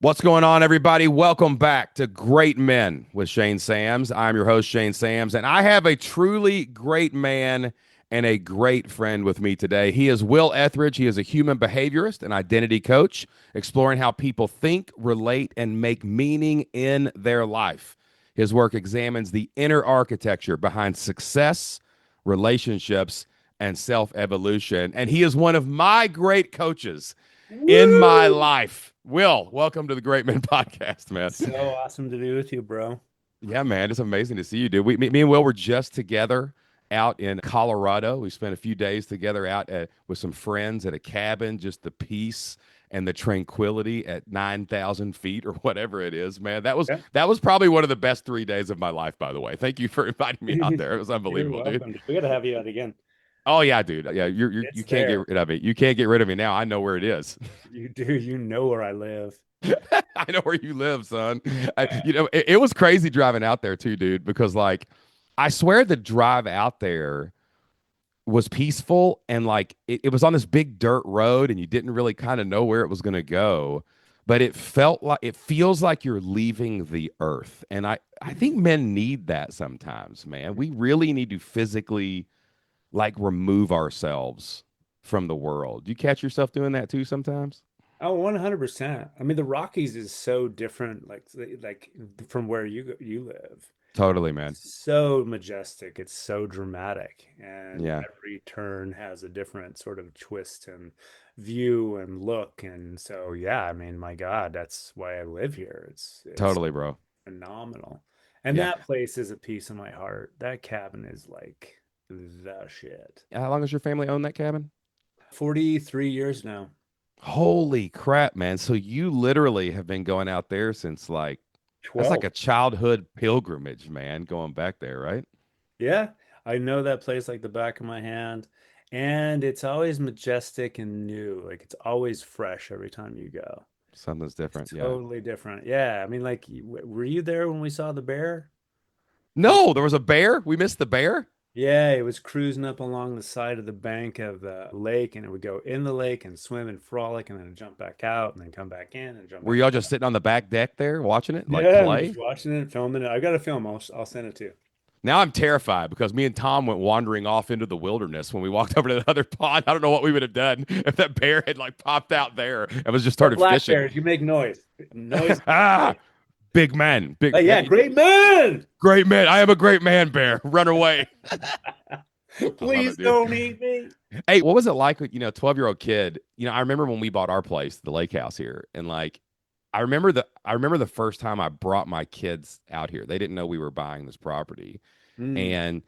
What's going on, everybody? Welcome back to Great Men with Shane Sams. I'm your host, Shane Sams, and I have a truly great man and a great friend with me today. He is Will Etheridge. He is a human behaviorist and identity coach, exploring how people think, relate, and make meaning in their life. His work examines the inner architecture behind success, relationships, and self evolution. And he is one of my great coaches in my Woo! life. Will, welcome to the Great Men Podcast, man. So awesome to be with you, bro. Yeah, man, it's amazing to see you, dude. Me and Will were just together out in Colorado. We spent a few days together with some friends at a cabin, just the peace and the tranquility at 9,000 feet or whatever it is, man. Yeah. That was probably one of the best 3 days of my life, by the way. Thank you for inviting me out there. It was You're unbelievable, dude. welcome. We got to have you out again. Oh yeah, dude. Yeah, you It's can't get there. rid of me. You can't get rid of me now. I know where it is. You do. You know where I live. I know where you live, son. It was crazy driving out there too, dude, because like I swear the drive out there was peaceful and like it was on this big dirt road and you didn't really kind of know where it was going to go, but it feels like you're leaving the earth. And I think men need that sometimes, man. We really need to physically like remove ourselves from the world. You catch yourself doing that too sometimes? Oh, 100%. I mean, the Rockies is so different, like from where you live. Totally, man. So majestic. It's so dramatic, and Yeah, every turn has a different sort of twist and view and look. And so, yeah, I mean, my God, that's why I live here. It's totally, bro. phenomenal. And Yeah. that place is a piece of my heart. That cabin is like the shit. How long has your family owned that cabin? 43 years now. Holy crap, man. So you literally have been going out there since like that's like 12. a childhood pilgrimage, man, going back there, right? Yeah, I know that place like the back of my hand. And it's always majestic and new. Like it's always fresh every time you go. Something's It's different. Yeah. totally different. Yeah, I mean, like, were you there when we saw the bear? No, there was a bear. We missed the bear. Yeah, it was cruising up along the side of the bank of the lake, and it would go in the lake and swim and frolic, and then jump back out, and then come back in and jump Were back y'all just out. sitting on the back deck there watching it, like Yeah, I'm play? just watching it, filming it. I got a film. I'll send it to you. Now I'm terrified because me and Tom went wandering off into the wilderness when we walked over to the other pond. I don't know what we would have done if that bear had like popped out there and was just Or started black fishing. bears, you make noise. Noise. Ah, big man, big. Yeah, great man. Great man. I am a great man, bear. Run away. I love Please it, dude. don't eat me. Hey, what was it like, 12-year-old kid? I remember when we bought our place, the lake house here, and like I remember the first time I brought my kids out here. They didn't know we were buying this property. Mm. And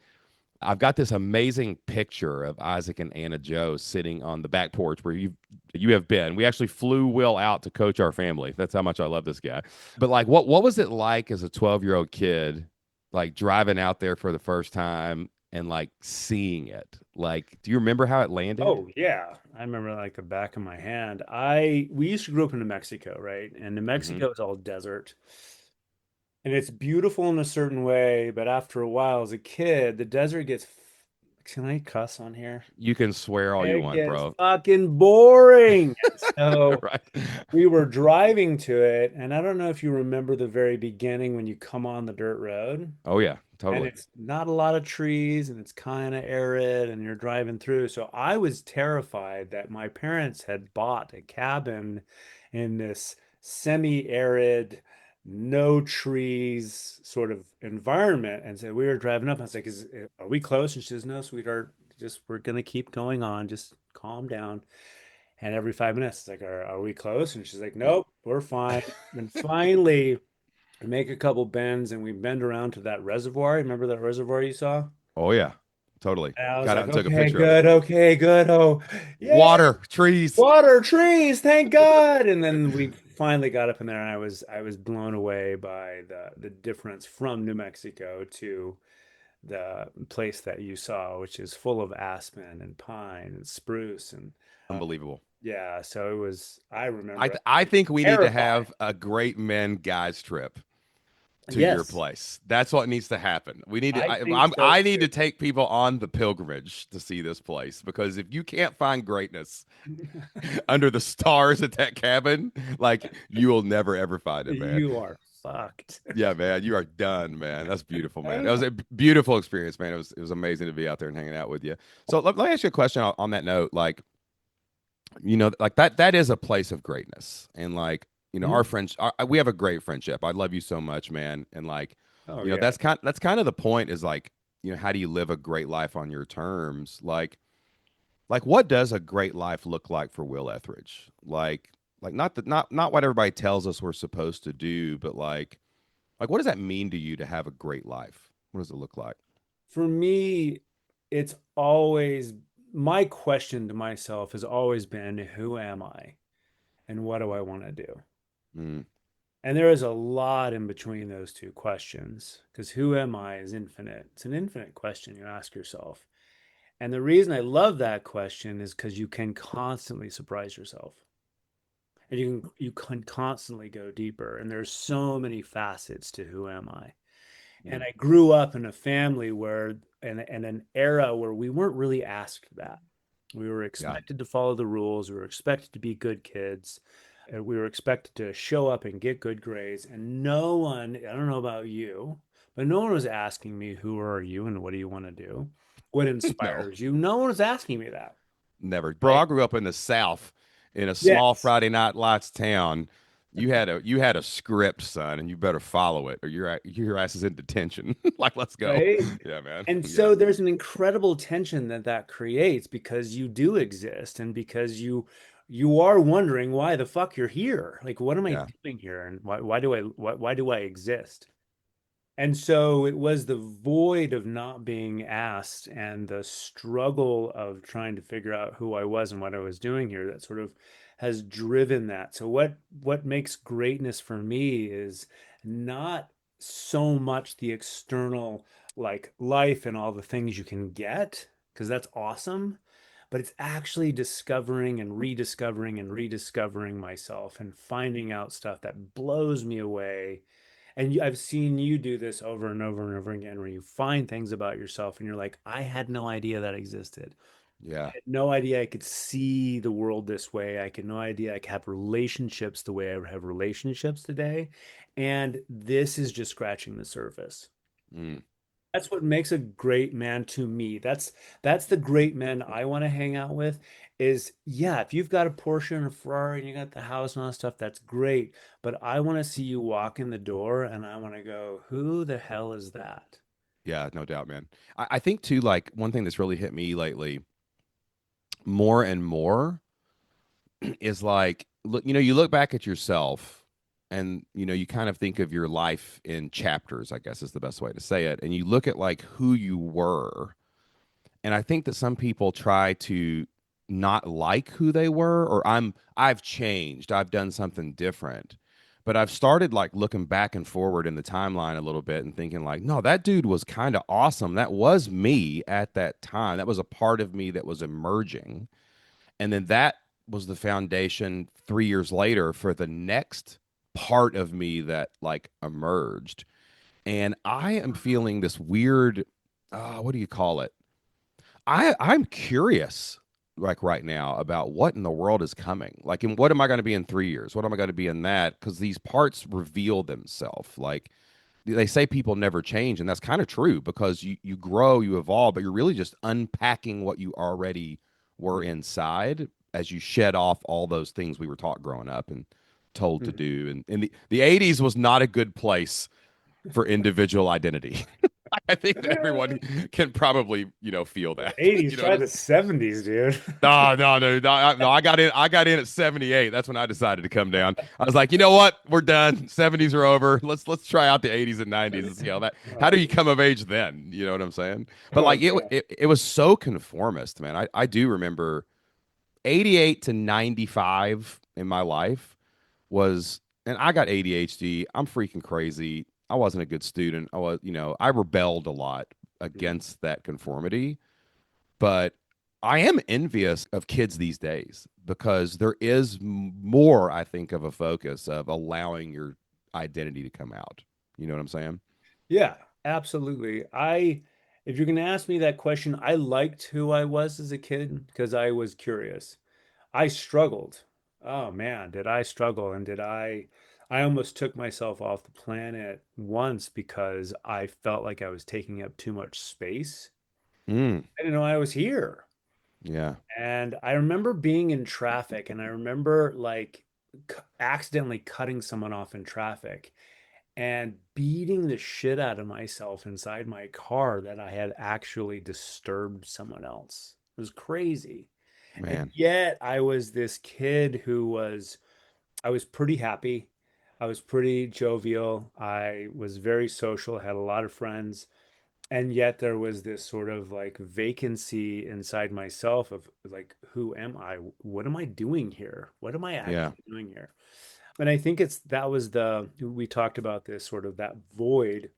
I've got this amazing picture of Isaac and Anna Joe sitting on the back porch where you have been. We actually flew Will out to coach our family. That's how much I love this guy. But like what was it like as a 12-year-old kid, like driving out there for the first time and like seeing it? Like, do you remember how it landed? Oh yeah, I remember like the back of my hand. We used to grow up in New Mexico, right? And New Hmm. Mexico is all desert. And it's beautiful in a certain way, but after a while, as a kid, the desert gets, can I cuss on here? You can swear all you It want, gets bro. fucking boring. And so Right? we were driving to it, and I don't know if you remember the very beginning when you come on the dirt road, Oh yeah, and totally. it's not a lot of trees, and it's kind of arid, and you're driving through. So I was terrified that my parents had bought a cabin in this semi-arid, no trees sort of environment. And so we were driving up. I was like, are we close? And she says, no, sweetheart, just we're gonna keep going on. Just calm down. And every 5 minutes, it's like, are we close? And she's like, nope, we're fine. And finally, we make a couple bends and we bend around to that reservoir. Remember that reservoir you saw? Oh yeah, totally. And I was Got out like, and took a picture of it. okay, good. Oh, yeah, Water, trees. water, trees, thank God. And then we finally got up in there, and I was blown away by the difference from New Mexico to the place that you saw, which is full of aspen and pine and spruce and Unbelievable. yeah. So it was. I I remember th- I think we need to terrified. have a great men guys trip. to your Yes, place. That's what needs to happen. We need to. I think so I need to too. take people on the pilgrimage to see this place because if you can't find greatness under the stars at that cabin, like you will never ever find it, man. You are fucked. Yeah, man, you are done, man. That's beautiful, man. It was Right? a beautiful experience, man. It was amazing to be out there and hanging out with you. So let me ask you a question on that note. Like, like that is a place of greatness, and like, our Mhm. friends, we have a great friendship. I love you so much, man, and like, Oh yeah. that's kind of the point. Is like, how do you live a great life on your terms? Like what does a great life look like for Will Etheridge? Like not what everybody tells us we're supposed to do, but like what does that mean to you to have a great life? What does it look like? For me, it's always my question to myself has always been, who am I and what do I want to do? Mm, And there is a lot in between those two questions because who am I is infinite. It's an infinite question you ask yourself. And the reason I love that question is because you can constantly surprise yourself. And you can constantly go deeper. And there's so many facets to who am I. And mm, I grew up in a family where, in an era where we weren't really asked that. We were yeah, expected to follow the rules. We were expected to be good kids. And we were expected to show up and get good grades. And no one, I don't know about you, but no one was asking me, who are you and what do you want to do? What no. inspires you? No one was asking me that. Never. Bro, Right? I grew up in the South in a small Yes. Friday night lights town. You had a script, son, and you better follow it or your ass is in detention. Like, let's go. Right. Yeah, man. And Yeah. so there's an incredible tension that that creates because you do exist and because you are wondering why the fuck you're here. Like, what am I Yeah. doing here? And why do I exist? And so it was the void of not being asked and the struggle of trying to figure out who I was and what I was doing here that sort of has driven that. So what makes greatness for me is not so much the external like life and all the things you can get, because that's awesome, but it's actually discovering and rediscovering myself and finding out stuff that blows me away. And I've seen you do this over and over and over again, where you find things about yourself and you're like, I had no idea that existed. I Yeah. had no idea I could see the world this way. I had no idea I could have relationships the way I have relationships today. And this is just scratching the surface. Mm, That's what makes a great man to me. That's the great men I want to hang out with. Is yeah, if you've got a Porsche and a Ferrari and you got the house and all that stuff, that's great. But I want to see you walk in the door and I want to go, who the hell is that? yeah, no doubt, man. I think too, like one thing that's really hit me lately more and more is like look, you look back at yourself and you kind of think of your life in chapters, I guess is the best way to say it. And you look at like who you were. And I think that some people try to not like who they were, or I've changed, I've done something different. But I've started like looking back and forward in the timeline a little bit and thinking like, no, that dude was kind of awesome. That was me at that time. That was a part of me that was emerging. And then that was the foundation 3 years later for the next part of me that like emerged. And I am feeling this weird, what do you call it? I'm curious like right now about what in the world is coming. Like, and what am I going to be in 3 years? What am I going to be in that? Because these parts reveal themselves. Like they say people never change, and that's kind of true because you grow, you evolve, but you're really just unpacking what you already were inside as you shed off all those things we were taught growing up and told to Mhm. do. And the 80s was not a good place for individual identity. I think that everyone can probably, feel The that. 80s, You know what try I'm the 70s, dude. No, no, no, no, no. I got in at 78. That's when I decided to come down. I was like, you know what? We're done. 70s are over. Let's try out the 80s and 90s and see how do you come of age then? You know what I'm saying? But Oh like yeah. it was so conformist, man. I do remember 88 to 95 in my life was, and I got ADHD. I'm freaking crazy. I wasn't a good student. I rebelled a lot Mhm. against that conformity, but I am envious of kids these days because there is more, I think, of a focus of allowing your identity to come out. You know what I'm saying? Yeah, absolutely. If you're going to ask me that question, I liked who I was as a kid because I was curious. I struggled. Oh man, did I struggle? And I almost took myself off the planet once because I felt like I was taking up too much space. Mm, I didn't know I was here. yeah, And I remember being in traffic and I remember like accidentally cutting someone off in traffic and beating the shit out of myself inside my car that I had actually disturbed someone else. It was crazy. And man. yet I was this kid I was pretty happy. I was pretty jovial. I was very social, had a lot of friends. And yet there was this sort of like vacancy inside myself of like, who am I? What am I doing here? What am I Yeah, actually doing here? And I think that was we talked about this sort of that void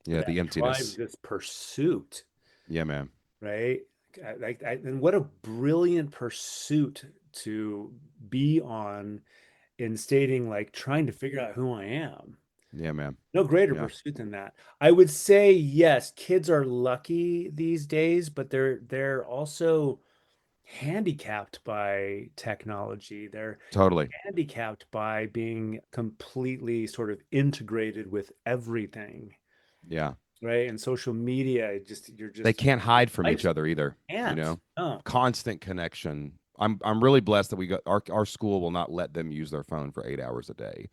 yeah, that the drives emptiness. this pursuit, Yeah, man. right? And what a brilliant pursuit to be on in stating like trying to figure out who I am. Yeah, man. No greater Yeah, pursuit than that. I would say yes, kids are lucky these days, but they're also handicapped by technology. They're totally. handicapped by being completely sort of integrated with everything, Yeah. right? And social media, just you're They just can't hide from each life's other either, you can't. know? No. Constant connection. I'm really blessed that we got our school will not let them use their phone for 8 hours a day.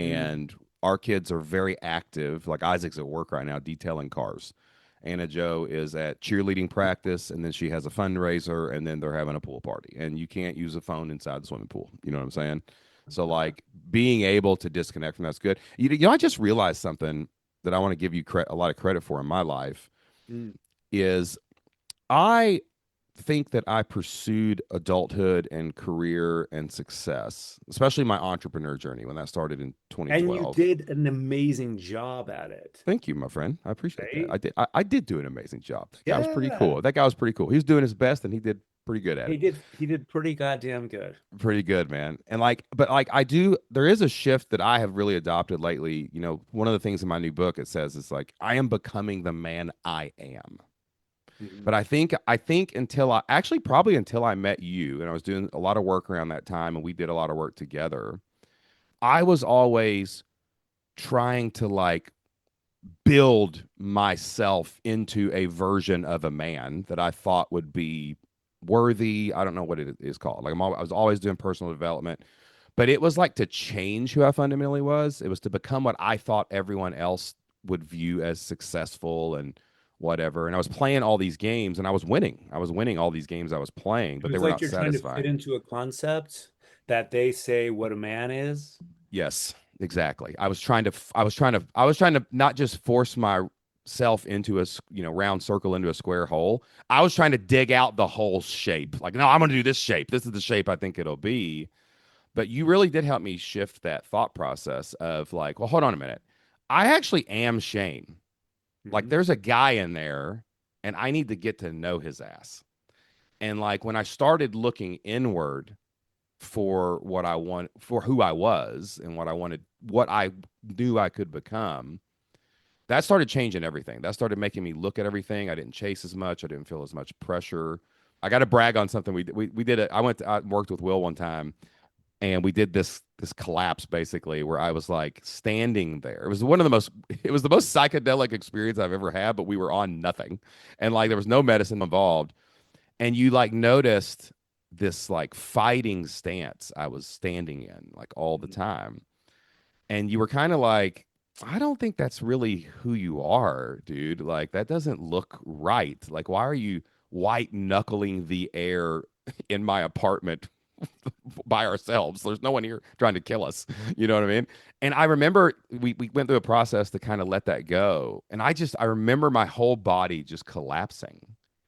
Mm, And our kids are very active. Like Isaac's at work right now detailing cars. Anna Joe is at cheerleading practice, and then she has a fundraiser, and then they're having a pool party. And you can't use a phone inside the swimming pool. You know what I'm saying? So like being able to disconnect from that's good. I just realized something that I want to give you a lot of credit for in my life mm. is I think that I pursued adulthood and career and success, especially my entrepreneur journey when that started in And you 2012. did an amazing job at it, Thank you, my friend. I appreciate that. right? I did do an amazing job. That guy was pretty Yeah. cool. That guy was pretty cool. He was doing his best and he did pretty good at it. He did pretty goddamn good. Pretty good, man. And like, but like there is a shift that I have really adopted lately. One of the things in my new book it says is like I am becoming the man I am. But Mhm. I think until I actually probably until I met you and I was doing a lot of work around that time and we did a lot of work together, I was always trying to like build myself into a version of a man that I thought would be worthy. I don't know what it is called. Like I was always doing personal development, but it was like to change who I fundamentally was. It was to become what I thought everyone else would view as successful and whatever. And I was playing all these games and I was winning. I was winning all these games I was playing, It but they was were like not you're trying to fit satisfying. into a concept that they say what a man is. Yes, exactly. I was trying to not just force myself into a round circle into a square hole. I was trying to dig out the whole shape. Like, no, I'm going to do this shape. This is the shape I think it'll be. But you really did help me shift that thought process of like, well, hold on a minute. I actually am Shane. Like, Mhm. there's a guy in there, and I need to get to know his ass. And like when I started looking inward for what I want, for who I was and what I wanted, what I knew I could become, that started changing everything. That started making me look at everything. I didn't chase as much. I didn't feel as much pressure. I got to brag on something we did. I worked with Will one time, and we did this collapse basically where I was like standing there. It was the most psychedelic experience I've ever had. But we were on nothing, and like there was no medicine involved, and you like noticed this like fighting stance I was standing in like all the Mhm. time. And you were kind of like, I don't think that's really who you are, dude. Like that doesn't look right. Like why are you white knuckling the air in my apartment by ourselves? There's no one here trying to kill us. You know what I mean? And I remember we went through a process to kind of let that go. And I remember my whole body just collapsing.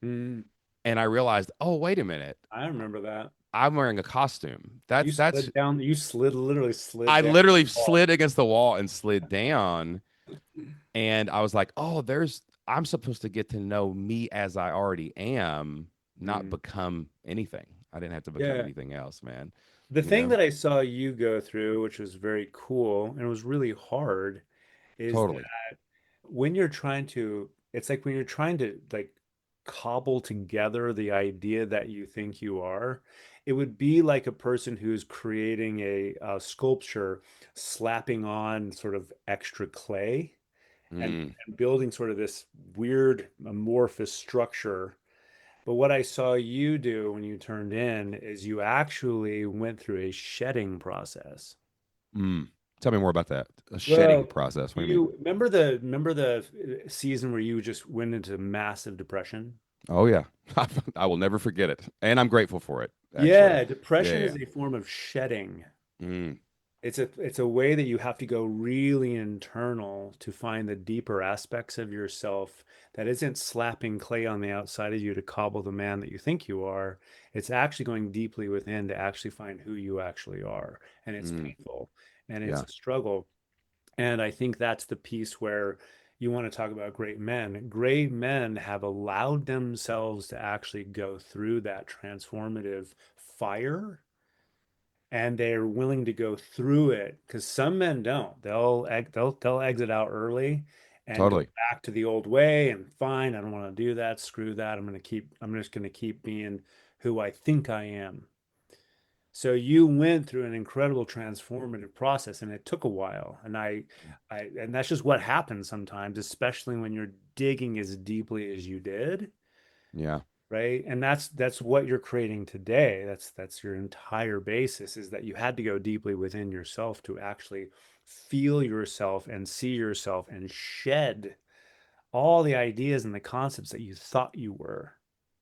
Mm, And I realized, oh, wait a minute. I remember that. I'm wearing a costume. That's You slid, literally slid I down literally the wall. slid against the wall and slid down. And I was like, oh, I'm supposed to get to know me as I already am, not Mm. become anything. I didn't have to become Yeah. anything else, man. The You thing know? that I saw you go through, which was very cool and it was really hard, is that Totally. when you're trying to, it's like when you're trying to like cobble together the idea that you think you are, it would be like a person who's creating a sculpture, slapping on sort of extra clay and, Mm, and building sort of this weird amorphous structure. But what I saw you do when you turned in is you actually went through a shedding process. mm. Tell me more about that. A shedding Well, process. What do you mean? you remember the season where you just went into massive depression? Oh yeah, I will never forget it, and I'm grateful for it. Actually, Yeah, yeah, depression yeah. is a form of shedding. Mm, It's a way that you have to go really internal to find the deeper aspects of yourself that isn't slapping clay on the outside of you to cobble the man that you think you are. It's actually going deeply within to actually find who you actually are. And it's mm, painful and it's yeah, a struggle. And I think that's the piece where you want to talk about great men. Great men have allowed themselves to actually go through that transformative fire, and they're willing to go through it because some men don't. They'll exit out early and go totally. back to the old way and fine, I don't want to do that. Screw that. I'm just going to keep being who I think I am. So you went through an incredible transformative process and it took a while. And that's just what happens sometimes, especially when you're digging as deeply as you did, Yeah, right? And that's what you're creating today. That's your entire basis is that you had to go deeply within yourself to actually feel yourself and see yourself and shed all the ideas and the concepts that you thought you were.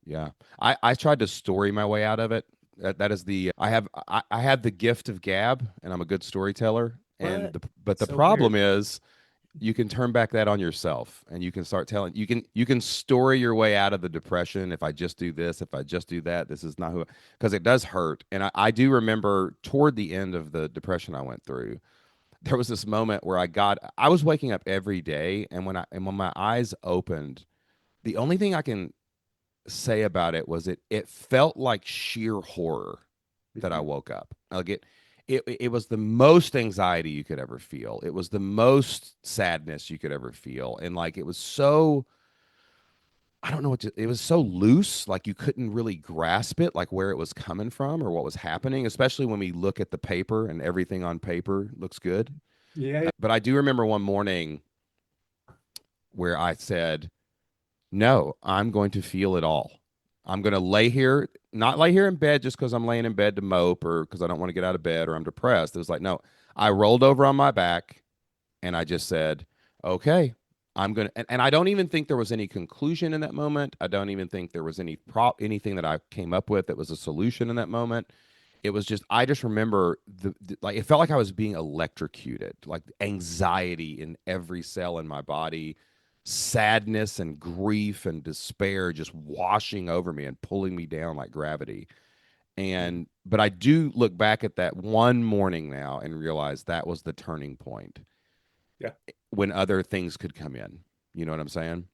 yeah. I tried to story my way out of it. That is the I have the gift of gab, and I'm a good storyteller. And What? the but the So weird. problem is you can turn back that on yourself and you can start telling you can story your way out of the depression. If I just do this, if I just do that, this is not who, because it does hurt. And I do remember toward the end of the depression I went through, there was this moment where I was waking up every day, and when my eyes opened, the only thing I can say about it was it felt like sheer horror that I Mhm. woke up. Like it was the most anxiety you could ever feel. It was the most sadness you could ever feel. And like it was so, I don't know it was so loose, like you couldn't really grasp it, like where it was coming from or what was happening, especially when we look at the paper and everything on paper looks good. Yeah. But I do remember one morning where I said, no, I'm going to feel it all. I'm going to lay here, not lay here in bed just because I'm laying in bed to mope or because I don't want to get out of bed or I'm depressed. It was like, no, I rolled over on my back and I just said, okay, I'm going to, and I don't even think there was any conclusion in that moment. I don't even think there was anything that I came up with that was a solution in that moment. It was just, I just remember like, it felt like I was being electrocuted, like anxiety in every cell in my body, sadness and grief and despair just washing over me and pulling me down like gravity. But I do look back at that one morning now and realize that was the turning point Yeah. when other things could come in. You know what I'm saying?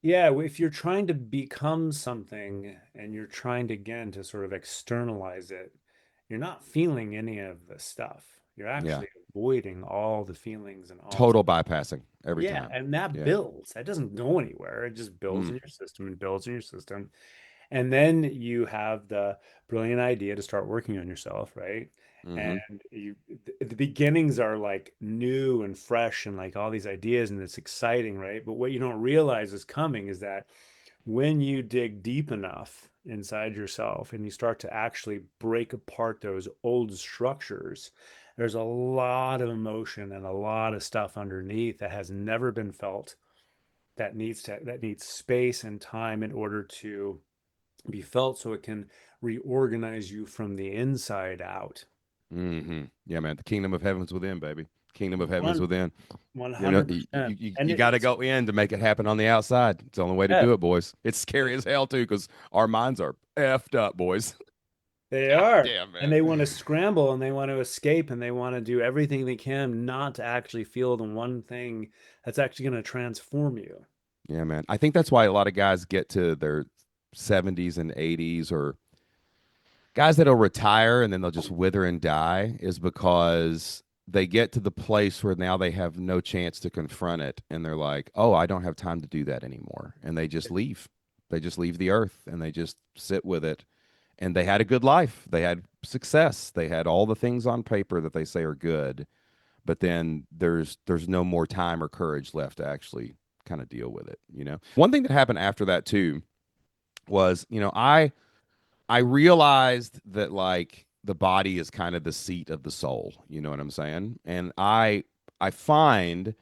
Yeah, if you're trying to become something and you're trying to, again, to sort of externalize it, you're not feeling any of the stuff. You're Yeah. actually avoiding all the feelings and all. Total bypassing every Yeah, time. and that Yeah. builds. That doesn't go anywhere. It just builds Mm. in your system and builds in your system. And then you have the brilliant idea to start working on yourself, right? Mm-hmm. And the beginnings are like new and fresh and like all these ideas and it's exciting, right? But what you don't realize is coming is that when you dig deep enough inside yourself and you start to actually break apart those old structures, there's a lot of emotion and a lot of stuff underneath that has never been felt, that needs space and time in order to be felt so it can reorganize you from the inside out. Mm-hmm. Yeah, man. The kingdom of heaven's within, baby. Kingdom of heaven's One, within. You know, you 100%. you, And you got to it's, go in to make it happen on the outside. It's the only way to yeah, do it, boys. It's scary as hell too, because our minds are effed up, boys. they God are. damn, And man. they want to scramble and they want to escape and they want to do everything they can not to actually feel the one thing that's actually going to transform you. Yeah, man. I think that's why a lot of guys get to their 70s and 80s, or guys that'll retire and then they'll just wither and die, is because they get to the place where now they have no chance to confront it, and they're like, oh, I don't have time to do that anymore, and they just leave. They just leave the earth and they just sit with it, and they had a good life, they had success, they had all the things on paper that they say are good, but then there's no more time or courage left to actually kind of deal with it. One thing that happened after that too was, I realized that like the body is kind of the seat of the soul. You know what I'm saying? And I find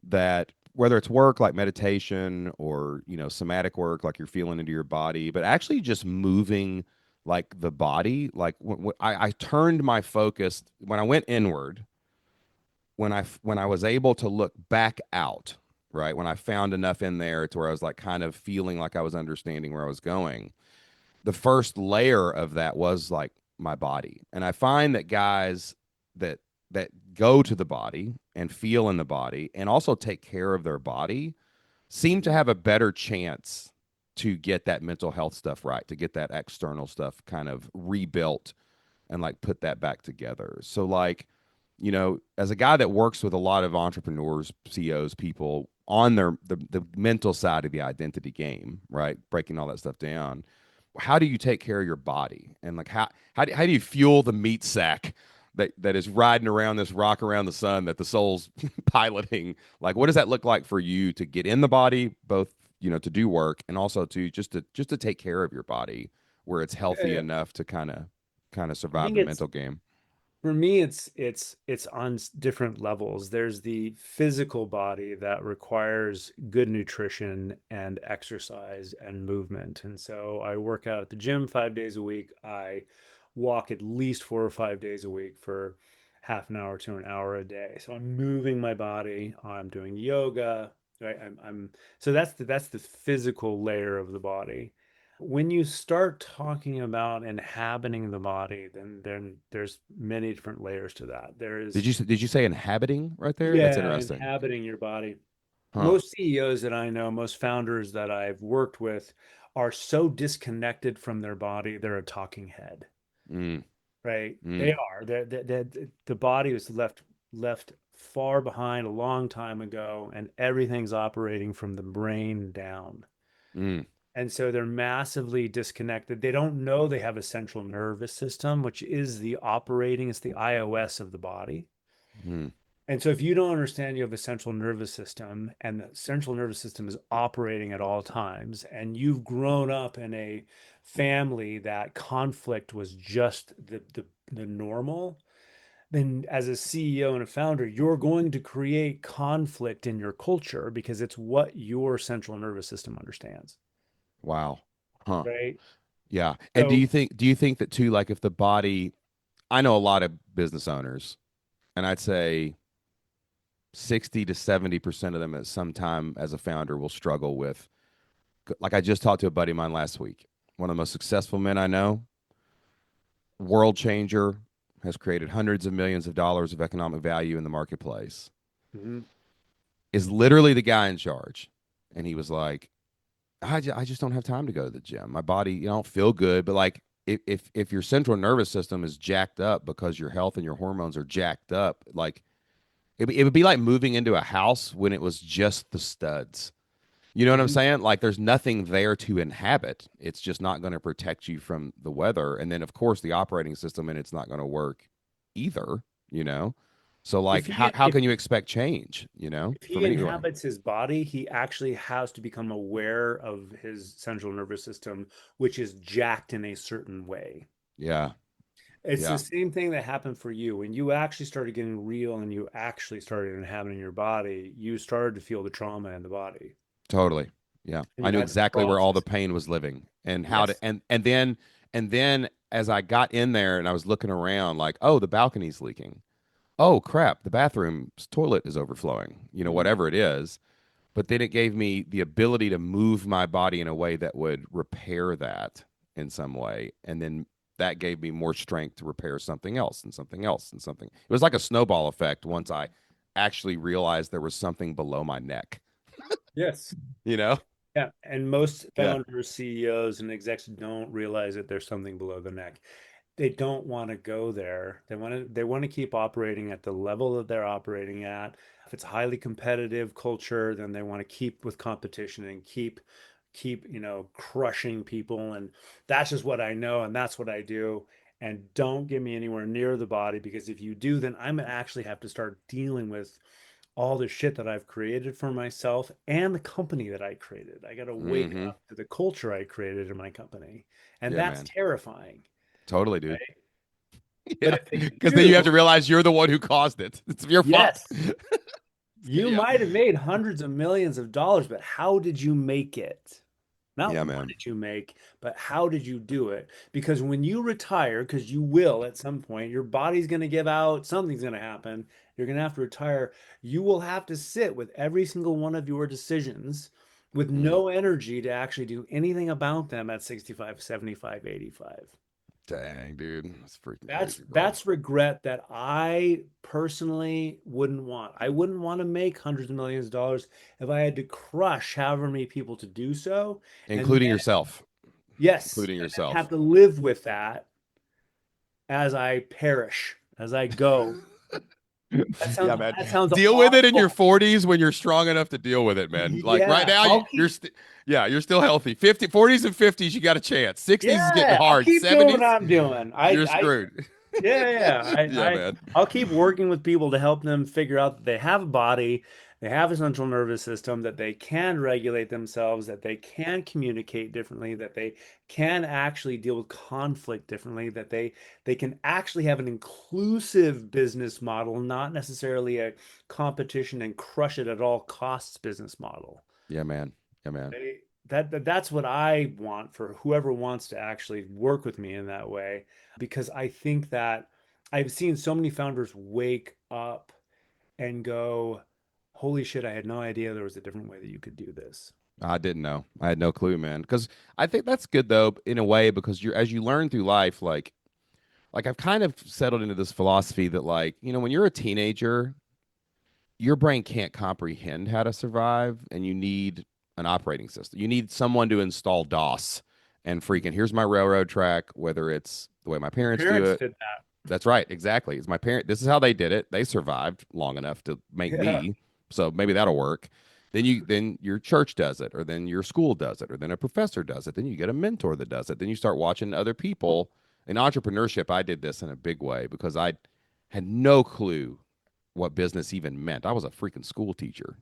that whether it's work like meditation or, somatic work like you're feeling into your body, but actually just moving like the body, like I turned my focus when I went inward, when I was able to look back out, right? When I found enough in there to where I was like kind of feeling like I was understanding where I was going, the first layer of that was like my body. And I find that guys that that go to the body and feel in the body and also take care of their body seem to Mhm. have a better chance to get that mental health stuff right, to get that external stuff kind of rebuilt and like put that back together. So like, as a guy that works with a lot of entrepreneurs, CEOs, people on the mental side of the identity game, right? Breaking all that stuff down. How do you take care of your body? And like how do you fuel the meat sack that is riding around this rock around the sun that the soul's piloting? Like what does that look like for you to get in the body, both, to do work and also to just to take care of your body where it's Yeah, healthy yeah. enough to kind of I survive think the it's mental game. For me, it's on different levels. There's the physical body that requires good nutrition and exercise and movement. And so I work out at the gym 5 days a week. I walk at least 4 or 5 days a week for half an hour to an hour a day. So I'm moving my body. I'm doing yoga, right? I'm so that's the physical layer of the body. When you start talking about inhabiting the body, then there's many different layers to that. There Did is, you did you say inhabiting right there? That's yeah, interesting. inhabiting your body. Huh. Most CEOs that I know, most founders that I've worked with are so disconnected from their body, they're a talking head, Mm, right? mm, They are. The body was left far behind a long time ago, and everything's operating from the brain down. mm, And so they're massively disconnected. They don't know they have a central nervous system, which is it's the iOS of the body. mm. And so if you don't understand you have a central nervous system and the central nervous system is operating at all times, and you've grown up in a family that conflict was just the normal, then as a CEO and a founder, you're going to create conflict in your culture because it's what your central nervous system understands, Wow. Huh. right? Yeah. And do So you think do you think that too, like if the body, I know a lot of business owners, and I'd say 60 to 70% of them at some time as a founder will struggle with, like I just talked to a buddy of mine last week, one of the most successful men I know, world changer, has created hundreds of millions of dollars of economic value in the marketplace, mhm. is literally the guy in charge. And he was like, I just don't have time to go to the gym. My body, I don't feel good. But like, if your central nervous system is jacked up because your health and your hormones are jacked up, like it would be like moving into a house when it was just the studs. You know what I'm Mhm. saying? Like there's nothing there to inhabit. It's just not going to protect you from the weather. And then of course the operating system and it's not going to work either, you know? So like If how he how if can you expect change, if for he me anyway? inhabits his body, he actually has to become aware of his central nervous system, which is jacked in a certain way. Yeah. It's the Yeah. same thing that happened for you when you actually started getting real and you actually started inhabiting your body. You started to feel the trauma in the body, Totally. Yeah. and I you knew had to exactly where all the process. pain was living and how to Yes. and then as I got in there and I was looking around like, oh, the balcony's leaking. Oh crap, the bathroom's toilet is overflowing. Mhm. Whatever it is. But then it gave me the ability to move my body in a way that would repair that in some way. And then that gave me more strength to repair something else and something else and something. It was like a snowball effect once I actually realized there was something below my neck, Yes. you know? Yeah, and most Yeah. founders, CEOs, and execs don't realize that there's something below the neck. they don't want to go there. They want to keep operating at the level that they're operating at. If it's a highly competitive culture, then they want to keep with competition and keep, crushing people. And that's just what I know, and that's what I do. And don't get me anywhere near the body, because if you do, then I'm gonna actually have to start dealing with all the shit that I've created for myself and the company that I created. I got to wake Mm-hmm. up to the culture I created in my company. And Yeah, that's man. terrifying, Totally, dude. right? But Yeah. if they Because then you have to do, realize you're the one who caused it. It's your fault. yes, you Yeah. might have made hundreds of millions of dollars, but how did you make it? Not Yeah, what man. did you make, but how did you do it? Because when you retire, because you will at some point, your body's going to give out, something's going to happen. You're going to have to retire. You will have to sit with every single one of your decisions with Mm. no energy to actually do anything about them at 65, 75, 85. Dang, dude. That's freaking That's crazy, bro. that's regret that I personally wouldn't want. I wouldn't want to make hundreds of millions of dollars if I had to crush however many people to do so. And Including yourself. yes, Including and then yourself. have to live with that as I perish, as I go. That Yeah, sounds man. that sounds Deal with it in your awful. 40s when you're strong enough to deal with it, man. Like right Yeah, now, I'll you're keep yeah, you're still healthy. 50, 40s and 50s, you got a chance. 60s is getting yeah, I'll hard. keep doing what 70s, I'm doing. you're screwed. Yeah, yeah. Yeah, man. I'll keep working with people to help them figure out that they have a body, they have a central nervous system, that they can regulate themselves, that they can communicate differently, that they can actually deal with conflict differently, that they can actually have an inclusive business model, not necessarily a competition and crush it at all costs business model. Yeah, man. Yeah, man. That's what I want for whoever wants to actually work with me in that way, because I think that I've seen so many founders wake up and go, "Holy shit, I had no idea there was a different way that you could do this." I didn't know. I had no clue, man. Because I think that's good though, in a way, because you're as you learn through life, like I've kind of settled into this philosophy that like, when you're a teenager, your brain can't comprehend how to survive, and you need an operating system. You need someone to install DOS and freaking here's my railroad track, whether it's the way my Your parents do parents it. did that. That's right, exactly. It's my parent. This is how they did it. They survived long enough to make Yeah. me, so maybe that'll work. Then your church does it, or then your school does it, or then a professor does it. Then you get a mentor that does it. Then you start watching other people. In entrepreneurship, I did this in a big way because I had no clue what business even meant. I was a freaking school teacher.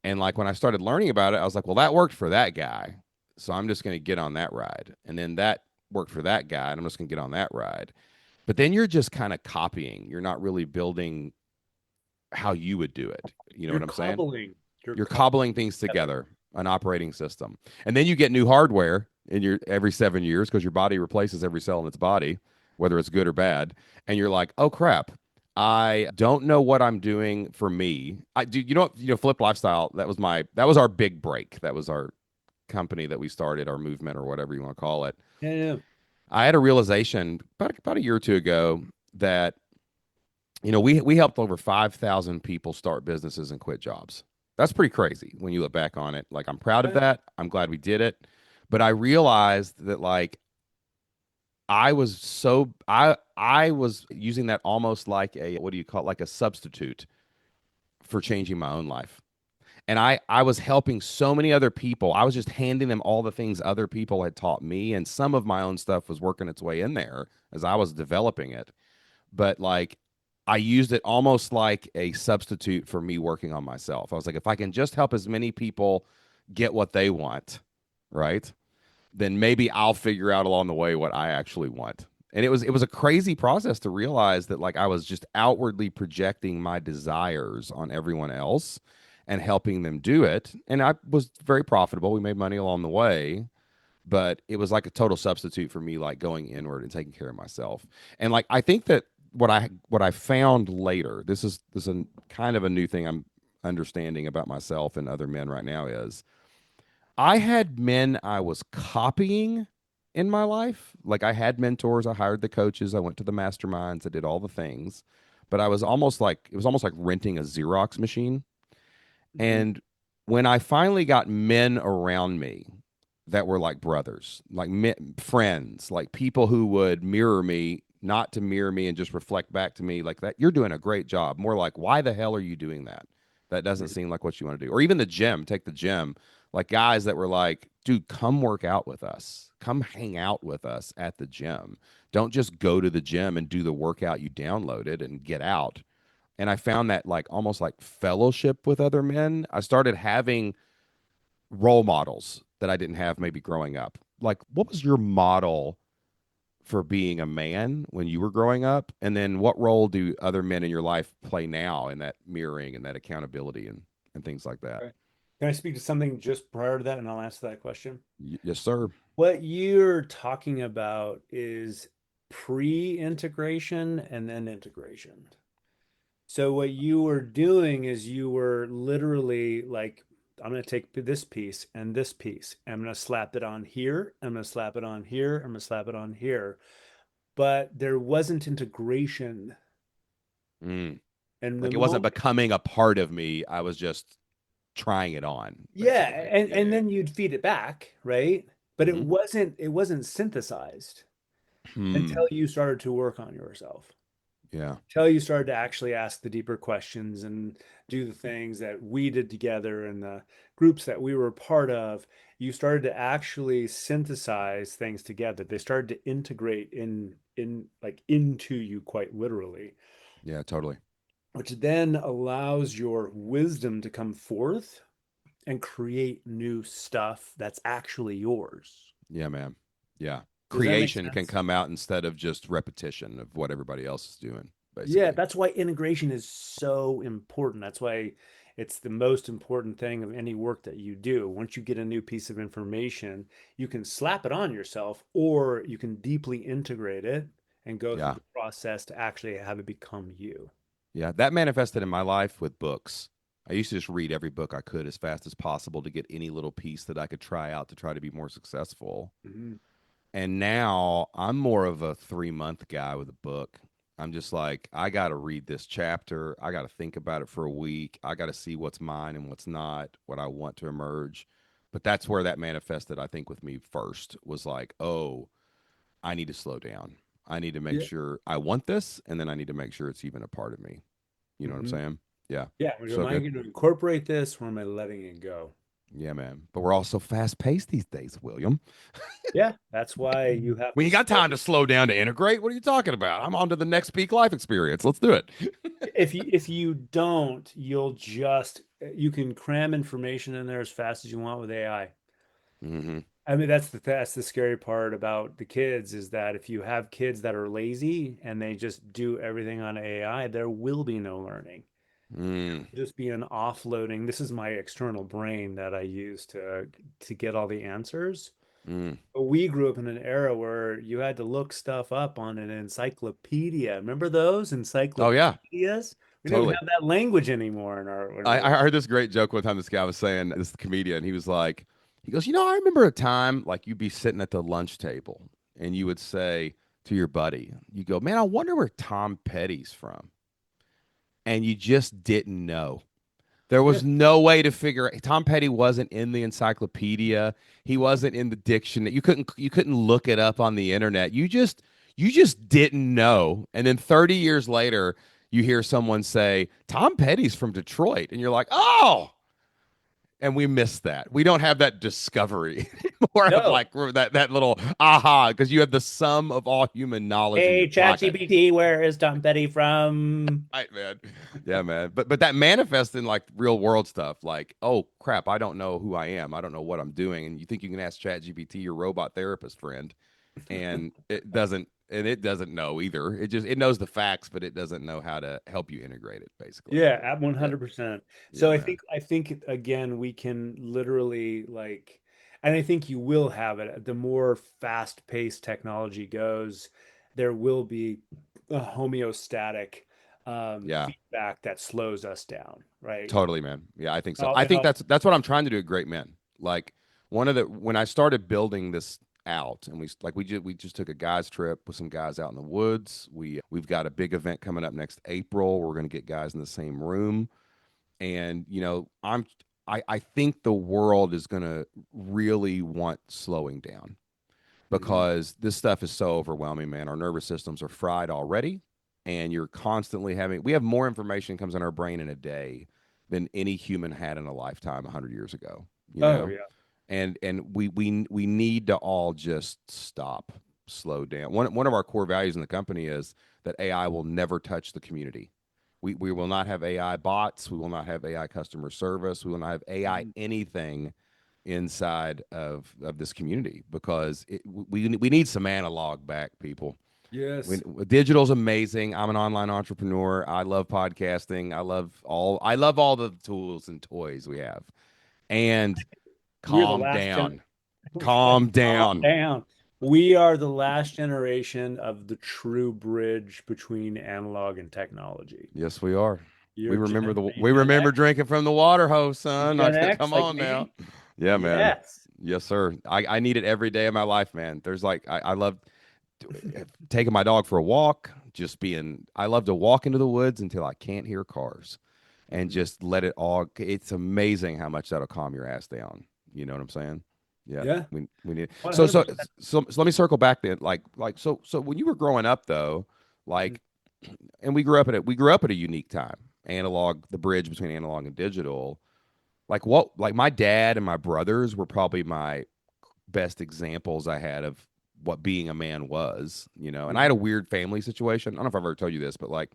And like when I started learning about it, I was like, well, that worked for that guy. So I'm just going to get on that ride. And then that worked for that guy, and I'm just going to get on that ride. But then you're just kind of copying. You're not really building how you would do it. You know You're what I'm saying? cobbling. You're You're cobbling cobbling things together. together, an operating system. And then you get new hardware in your every 7 years because your body replaces every cell in its body, whether it's good or bad. And you're like, oh crap. I don't know what I'm doing for me. I do Flip Lifestyle, that was our big break. That was our company that we started, our movement or whatever you want to call it. Yeah, yeah. I had a realization about a year or two ago that we helped over 5,000 people start businesses and quit jobs. That's pretty crazy when you look back on it. Like, I'm proud of Yeah. that. I'm glad we did it. But I realized that like I was using that almost like a, what do you call it, like a substitute for changing my own life. And I was helping so many other people. I was just handing them all the things other people had taught me, and some of my own stuff was working its way in there as I was developing it. But like I used it almost like a substitute for me working on myself. I was like, if I can just help as many people get what they want, right? Then maybe I'll figure out along the way what I actually want. And it was a crazy process to realize that like I was just outwardly projecting my desires on everyone else and helping them do it. And I was very profitable. We made money along the way, but it was like a total substitute for me like going inward and taking care of myself. And like I think that what I found later, this is a kind of a new thing I'm understanding about myself and other men right now, is I had men I was copying in my life. Like I had mentors, I hired the coaches, I went to the masterminds, I did all the things, but I was almost like it was almost like renting a Xerox machine. Mhm. And when I finally got men around me that were like brothers, like friends, like people who would mirror me, not to mirror me and just reflect back to me like that. You're doing a great job. More like, why the hell are you doing that? That doesn't seem like what you want to do. Or even the gym, take the gym, like guys that were like, dude, come work out with us. Come hang out with us at the gym. Don't just go to the gym and do the workout you downloaded and get out. And I found that like almost like fellowship with other men. I started having role models that I didn't have maybe growing up. Like, what was your model for being a man when you were growing up? And then what role do other men in your life play now in that mirroring and that accountability and things like that? Right. Can I speak to something just prior to that, and I'll answer that question? Yes, sir. What you're talking about is pre-integration and then integration. So what you were doing is you were literally like, I'm going to take this piece and this piece. I'm going to slap it on here. I'm going to slap it on here. I'm going to slap it on here. But there wasn't integration. Mm. And the Like it wasn't moment, becoming a part of me. I was just trying it on, yeah, basically. Yeah, and yeah. then you'd feed it back, right? But Mm-hmm. it wasn't synthesized Hmm. until you started to work on yourself. Yeah. Until you started to actually ask the deeper questions and do the things that we did together and the groups that we were a part of, you started to actually synthesize things together. They started to integrate in like into you quite literally, Yeah, totally. which then allows your wisdom to come forth and create new stuff that's actually yours. Yeah, man. Yeah. Does that make Creation can sense? come out instead of just repetition of what everybody else is doing, Yeah, basically. that's why integration is so important. That's why it's the most important thing of any work that you do. Once you get a new piece of information, you can slap it on yourself or you can deeply integrate it and go through Yeah. the process to actually have it become you. Yeah. That manifested in my life with books. I used to just read every book I could as fast as possible to get any little piece that I could try out to try to be more successful. Mhm. And now I'm more of a 3 month guy with a book. I'm just like, I got to read this chapter. I got to think about it for a week. I got to see what's mine and what's not, what I want to emerge. But that's where that manifested, I think, with me first was like, oh, I need to slow down. I need to make Yeah. sure I want this. And then I need to make sure it's even a part of me. You know what I'm Mhm. saying? Yeah. Yeah. Am So I good. going to incorporate this or am I letting it go? Yeah, man. But we're all so fast paced these days, William. Yeah. That's why you have We to ain't got slow. time to slow down to integrate. What are you talking about? I'm on to the next peak life experience. Let's do it. If you don't, you'll just you can cram information in there as fast as you want with AI. Hmm. I mean, that's the scary part about the kids is that if you have kids that are lazy and they just do everything on AI, there will be no learning. Mm, Just be an offloading. This is my external brain that I use to get all the answers. mm. But we grew up in an era where you had to look stuff up on an encyclopedia. Remember those Oh yeah, encyclopedias? We don't even totally. have that language anymore in our I heard this great joke one time. This guy was saying, this comedian, he was like, he goes, I remember a time like you'd be sitting at the lunch table and you would say to your buddy, you go, man, I wonder where Tom Petty's from. And you just didn't know. There yeah. was no way to figure Tom Petty wasn't in the encyclopedia. He wasn't in the dictionary. You couldn't look it up on the internet. You just didn't know. And then 30 years later, you hear someone say, Tom Petty's from Detroit. And you're like, oh, and we miss that. We don't have that discovery anymore of No. like that little aha, because you have the sum of all human knowledge in your Hey, pocket. ChatGPT, where is Tom Petty from? Right, man. Yeah, man. But that manifests in like real world stuff. Like, oh crap, I don't know who I am. I don't know what I'm doing. And you think you can ask ChatGPT, your robot therapist friend, and it doesn't know either. It knows the facts, but it doesn't know how to help you integrate it, basically. Yeah, at Yeah. 100%. Yeah, So I man. think I think again we can literally like, and I think you will have it. The more fast-paced technology goes, there will be a homeostatic Yeah. feedback that slows us down, right? Totally, man. Yeah, I think so. Oh, I think oh, that's what I'm trying to do at Great Men. Like when I started building this out, and we just took a guys trip with some guys out in the woods. We've got a big event coming up next April. We're going to get guys in the same room, and I think the world is going to really want slowing down Mhm. because this stuff is so overwhelming, man. Our nervous systems are fried already, and you're constantly having, we have more information comes in our brain in a day than any human had in a lifetime 100 years ago, you Oh know? yeah. And we need to all just stop, slow down. One of our core values in the company is that AI will never touch the community. We will not have AI bots. We will not have AI customer service. We will not have AI Mhm. anything inside of this community because we need some analog back, people. Yes. Digital's amazing. I'm an online entrepreneur. I love podcasting. I love all the tools and toys we have. And We're the calm last gen down. Calm calm down. down. We are the last generation of the true bridge between analog and technology. Yes, we are. You're are you We Gen remember X? drinking from the water hose, You son. Gen Come X like on now. me? Yeah, man. Yes. Yes, sir. I need it every day of my life, man. There's like I love taking my dog for a walk, just being I love to walk into the woods until I can't hear cars and Mhm. just let it all it's amazing how much that'll calm your ass down. You know what I'm saying? Yeah. Yeah, We need so so 100%. so let me circle back then. So when you were growing up though, like and we grew up at a unique time. Analog, the bridge between analog and digital. Like my dad and my brothers were probably my best examples I had of what being a man was, you know. And I had a Mhm. weird family situation. I don't know if I've ever told you this, but like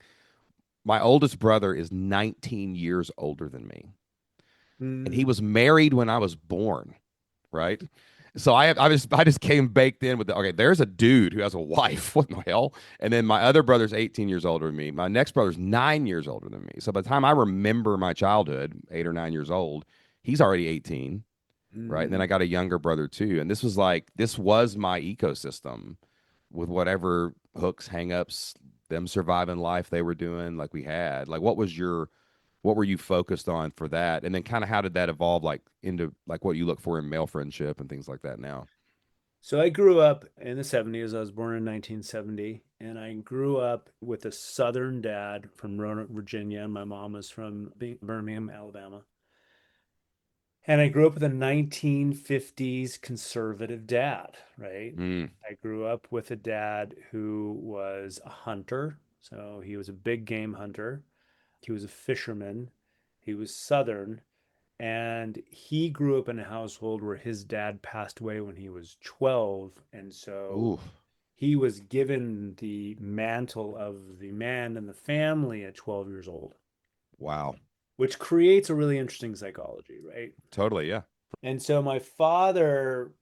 my oldest brother is 19 years older than me, and he Mm, was married when I was born, right? So I just came baked in with the okay. There's a dude who has a wife. What in the hell? And then my other brother's 18 years older than me. My next brother's 9 years older than me. So by the time I remember my childhood, 8 or 9 years old, he's already 18, right? And then mm. I got a younger brother too. And this was my ecosystem with whatever hooks, hangups, them surviving life they were doing, like we had. Like what were you focused on for that? And then kind of how did that evolve like into like what you look for in male friendship and things like that now? So I grew up in the 70s. I was born in 1970, and I grew up with a Southern dad from Roanoke, Virginia, and my mom was from Birmingham, Alabama. And I grew up with a 1950s conservative dad, right? Mm. I grew up with a dad who was a hunter. So he was a big game hunter. He was a fisherman. He was Southern. And he grew up in a household where his dad passed away when he was 12. And so Ooh, he was given the mantle of the man in the family at 12 years old, wow. which creates a really interesting psychology, right? Totally, yeah. And so my father,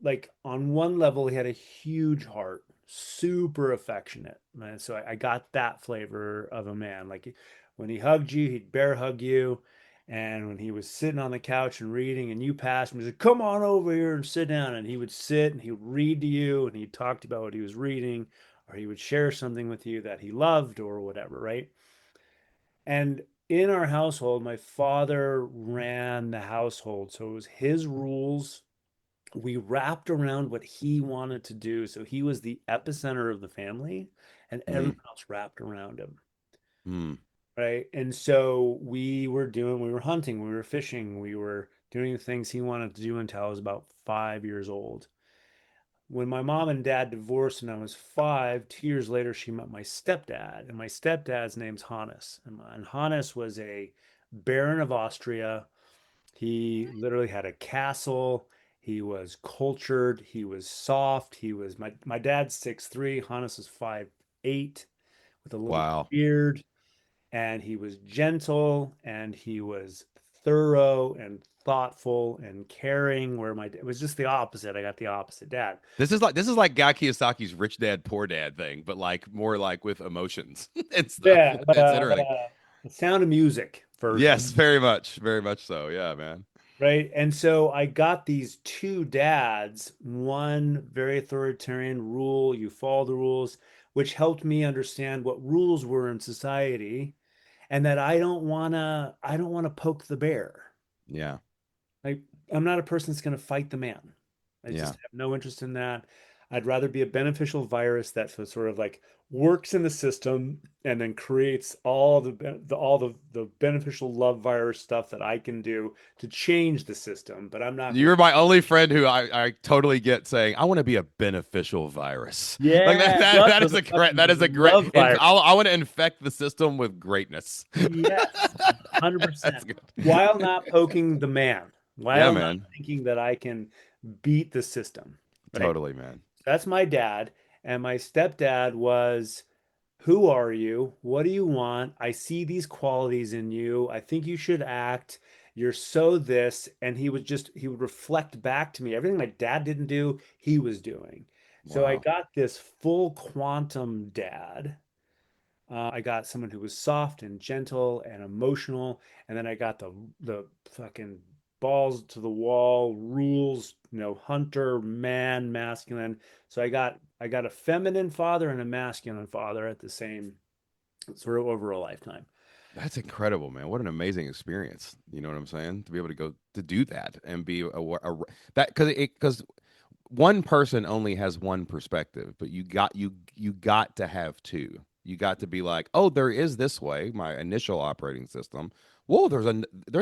like on one level, he had a huge heart, super affectionate. And so I got that flavor of a man. Like when he hugged you, he'd bear hug you. And when he was sitting on the couch and reading, and you passed him, he said, "Come on over here and sit down." And he would sit and he would read to you and he'd talk to you about what he was reading, or he would share something with you that he loved or whatever, right? And in our household, my father ran the household. So it was his rules. We wrapped around what he wanted to do. So he was the epicenter of the family, and everyone Mm. else wrapped around him. Mm. Right. And so we were hunting, we were fishing, we were doing the things he wanted to do until I was about 5 years old. When my mom and dad divorced and I was five, 2 years later, she met my stepdad. And my stepdad's name's Hannes. And Hannes was a baron of Austria. He literally had a castle. He was cultured. He was soft. My dad's 6'3". Hannes is 5'8", with a little Wow. beard. And he was gentle and he was thorough and thoughtful and caring, where it was just the opposite. I got the opposite dad. This is like Guy Kiyosaki's Rich Dad Poor Dad thing, but like more like with emotions and stuff. Yeah, It's interesting. the Sound of Music version. Yes, very much so. Yeah, man. Right. And so I got these two dads, one very authoritarian rule, you follow the rules, which helped me understand what rules were in society, and that I don't want to poke the bear. Yeah, Like I'm not a person that's going to fight the man. I just yeah. have no interest in that. I'd rather be a beneficial virus that sort of like works in the system and then creates all the beneficial love virus stuff that I can do to change the system. But I'm not going You're to. my only friend who I totally get saying I want to be a beneficial virus. Like Yeah, that those is are a great fucking that is a great love virus. I want to infect the system with greatness. Yes, That's 100%. good. While not poking the man, Yeah, while not man. thinking that I can beat the system, right? Totally, man. That's my dad. And my stepdad was, who are you? What do you want? I see these qualities in you. I think you should act. You're so this. And he would reflect back to me. Everything my dad didn't do, he was doing. So I Wow. got this full quantum dad. I got someone who was soft and gentle and emotional, and then I got the fucking balls to the wall rules, hunter, man, masculine. So I got a feminine father and a masculine father at the same sort of over a lifetime. That's incredible, man. What an amazing experience. You know what I'm saying? To be able to go to do that and be that because one person only has one perspective, but you got to have two. You got to be like, oh, there is this way, my initial operating system. Whoa, there's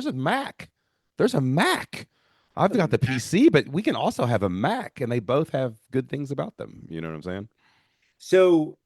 a Mac. There's a Mac. I've got the PC, but we can also have a Mac, and they both have good things about them. You know what I'm saying? So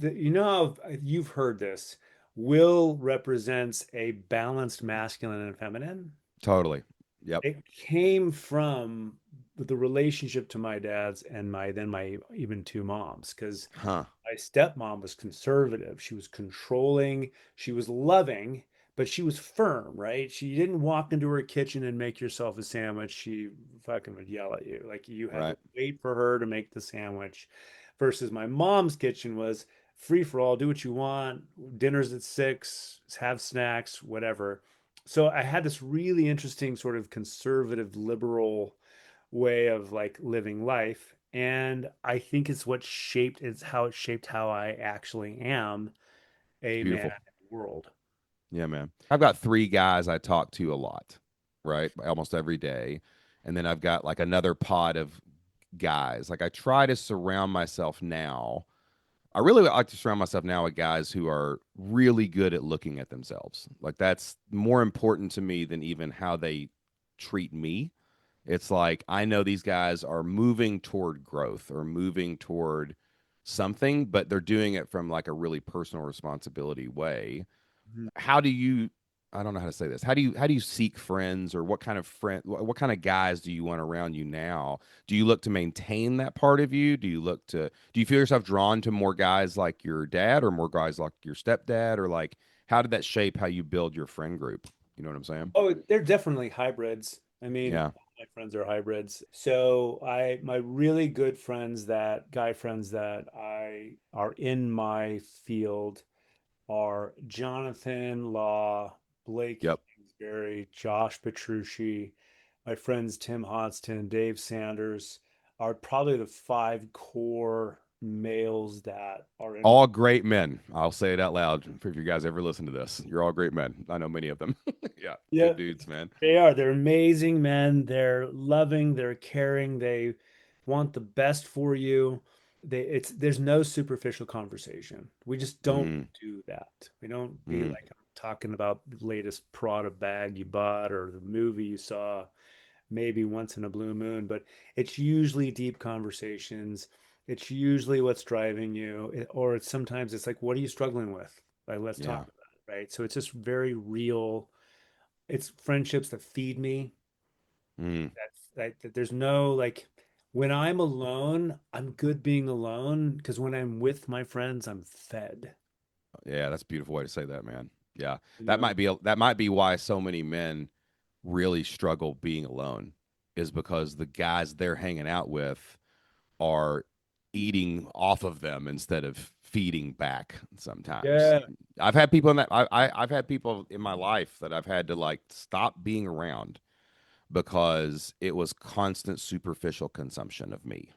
how you've heard this. Will represents a balanced masculine and feminine. Totally. Yep. It came from the relationship to my dad's and my even two moms, because Huh. my stepmom was conservative. She was controlling, she was loving, but she was firm, right? She didn't walk into her kitchen and make yourself a sandwich. She fucking would yell at you. Like you had to Right. wait for her to make the sandwich. Versus my mom's kitchen was free for all, do what you want. Dinner's at 6, have snacks, whatever. So I had this really interesting sort of conservative liberal way of like living life. And I think it's how it shaped how I actually am It's a man beautiful. in the world. Yeah, man. I've got three guys I talk to a lot, right? Almost every day. And then I've got like another pod of guys. Like I try to surround myself now. I really like to surround myself now with guys who are really good at looking at themselves. Like that's more important to me than even how they treat me. It's like I know these guys are moving toward growth or moving toward something, but they're doing it from like a really personal responsibility way. Mhm. How do you I don't know how to say this. How do you seek friends or what kind of guys do you want around you now? Do you look to maintain that part of you? Do you feel yourself drawn to more guys like your dad or more guys like your stepdad or like how did that shape how you build your friend group? You know what I'm saying? Oh, they're definitely hybrids. I mean, Yeah. all my friends are hybrids. So my really good friends, that guy friends that I are in my field, are Jonathan Law, Blake Yep. Kingsbury, Josh Petrucci, my friends Tim Hodgson, Dave Sanders are probably the five core males that are in my. All great men. I'll say it out loud if you guys ever listen to this. You're all great men. I know many of them. Yeah. Yeah, Good dudes, man. they are. They're amazing men. They're loving, they're caring, they want the best for you. There's no superficial conversation. We just don't Mm, do that. We don't be mm, like talking about the latest Prada bag you bought or the movie you saw maybe once in a blue moon, but it's usually deep conversations. It's usually what's driving you, or it's sometimes it's like, what are you struggling with? Like, let's talk yeah. about it, right? So it's just very real. It's friendships that feed me. Mm, That there's no like, when I'm alone, I'm good being alone, because when I'm with my friends, I'm fed. yeah, that's a beautiful way to say that, man. Yeah. You That know? might be that might be why so many men really struggle being alone is because the guys they're hanging out with are eating off of them instead of feeding back sometimes. Yeah. I've had people in that I've had people in my life that I've had to like stop being around because it was constant superficial consumption of me,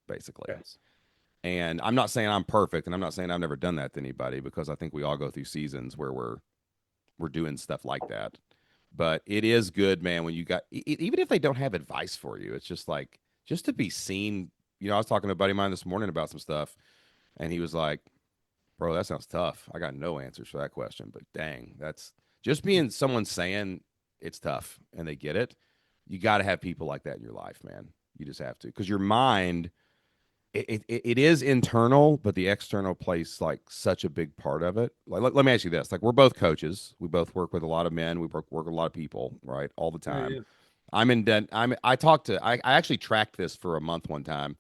basically. Yes. And I'm not saying I'm perfect, and I'm not saying I've never done that to anybody because I think we all go through seasons where we're doing stuff like that. But it is good, man, when you got even if they don't have advice for you, it's just like just to be seen I was talking to a buddy of mine this morning about some stuff, and he was like, "Bro, that sounds tough. I got no answers for that question, but dang, that's just being someone saying it's tough and they get it. You got to have people like that in your life, man. You just have to, because your mind, it is internal, but the external plays like such a big part of it. Like, let me ask you this: like, we're both coaches. We both work with a lot of men. We work with a lot of people, right, all the Oh, time. yeah. I'm in debt. I talked to. I actually tracked this for a month one time.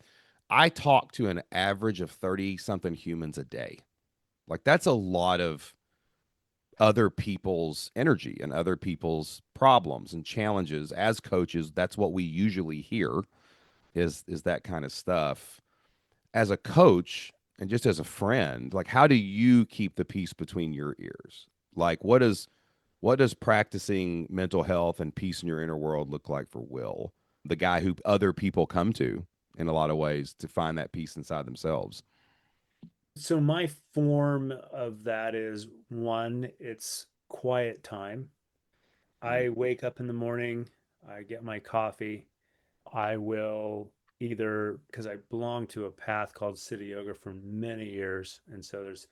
I talk to an average of 30 something humans a day. Like, that's a lot of other people's energy and other people's problems and challenges. As coaches, that's what we usually hear is that kind of stuff. As a coach and just as a friend, like, how do you keep the peace between your ears? Like, what does practicing mental health and peace in your inner world look like for Will, the guy who other people come to in a lot of ways to find that peace inside themselves? So my form of that is one, it's quiet time. Mm. I wake up in the morning, I get my coffee. I will either, because I belong to a path called City Yoga for many years, and so there's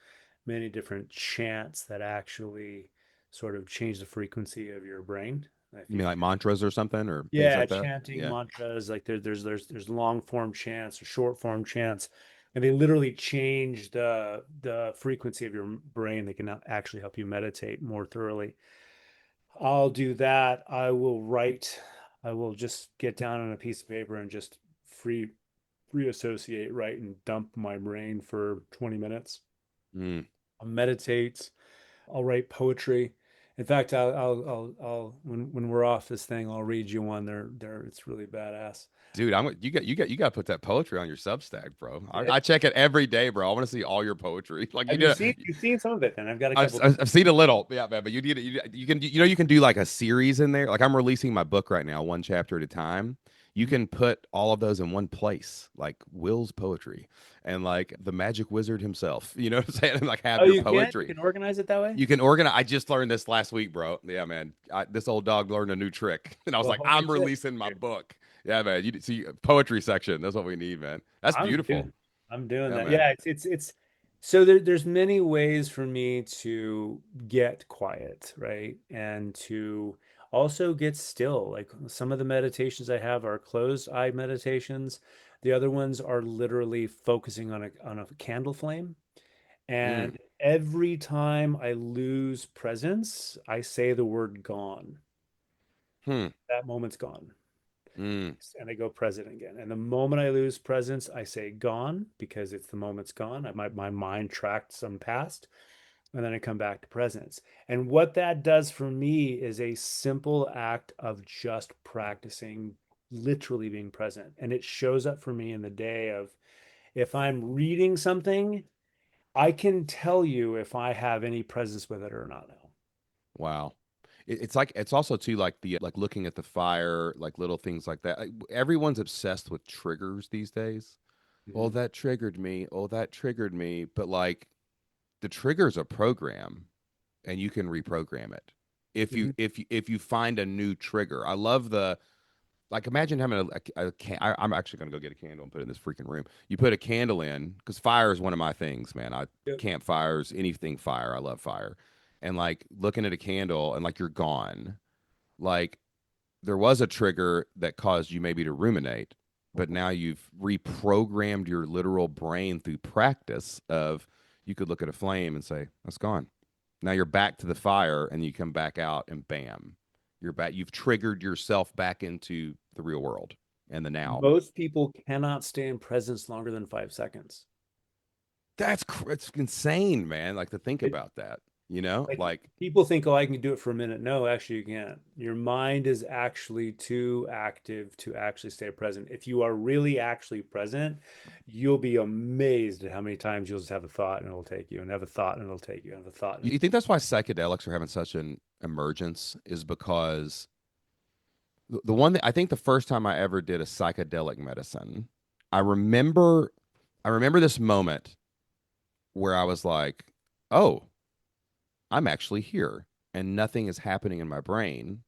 many different chants that actually sort of change the frequency of your brain. If You mean you like mantras or something or things Yeah, like that? chanting Yeah. mantras, like there's long form chants or short form chants, and they literally change the frequency of your brain. They can now actually help you meditate more thoroughly. I'll do that. I will write. I will just get down on a piece of paper and just free associate, write, and dump my brain for 20 minutes. Mm. I'll meditate. I'll write poetry. In fact, I'll when we're off this thing, I'll read you one. It's really badass. Dude, you got to put that poetry on your Substack, bro. I, Yeah. I check it every day, bro. I want to see all your poetry. Like, you Have you did. seen you've seen some of it? Then I've got a I've, couple. I've seen a little, yeah, man. But you need you can do like a series in there. Like, I'm releasing my book right now, one chapter at a time. You can put all of those in one place, like Will's poetry and like the magic wizard himself. You know what I'm saying? And like have Oh, your you can? You poetry. can organize it that way? You can organize. I just learned this last week, bro. Yeah, man. This old dog learned a new trick, and I was Well, like, holy I'm shit. releasing my book. Yeah, man. You see, poetry section. That's what we need, man. That's I'm beautiful. doing I'm doing Yeah, that. man. Yeah, it's so there's many ways for me to get quiet, right? And to also get still. Like some of the meditations I have are closed eye meditations. The other ones are literally focusing on a candle flame. Mm. And every time I lose presence, I say the word gone. Hmm. That moment's gone. Mm. And I go present again. And the moment I lose presence, I say gone because it's the moment's gone. My mind tracked some past, and then I come back to presence. And what that does for me is a simple act of just practicing literally being present. And it shows up for me in the day of if I'm reading something, I can tell you if I have any presence with it or not now. Wow. It's like it's also too like the like looking at the fire, like little things like that. Like, everyone's obsessed with triggers these days. Oh, Mhm. that triggered me. Oh, that triggered me. But like the trigger's a program, and you can reprogram it Mhm. if you find a new trigger. I love the like imagine having I'm actually going to go get a candle and put it in this freaking room. You put a candle in because fire is one of my things, man. I Yep. campfires, anything fire. I love fire, and like looking at a candle and like you're gone. Like there was a trigger that caused you maybe to ruminate, but now you've reprogrammed your literal brain through practice of you could look at a flame and say that's gone. Now you're back to the fire and you come back out and bam, you're back. You've triggered yourself back into the real world and the now. Most people cannot stay in presence longer than 5 seconds. It's insane, man. Like to think It, about that, you know? like Like people think, oh, I can do it for a minute. No, actually, you can't. Your mind is actually too active to actually stay present. If you are really actually present, you'll be amazed at how many times you'll just have a thought and it'll take you, and have a thought and it'll take you, and have a thought. you think that's why psychedelics are having such an emergence is because the one that I think the first time I ever did a psychedelic medicine, I remember I remember this moment where I was like, "Oh, I'm actually here and nothing is happening in my brain."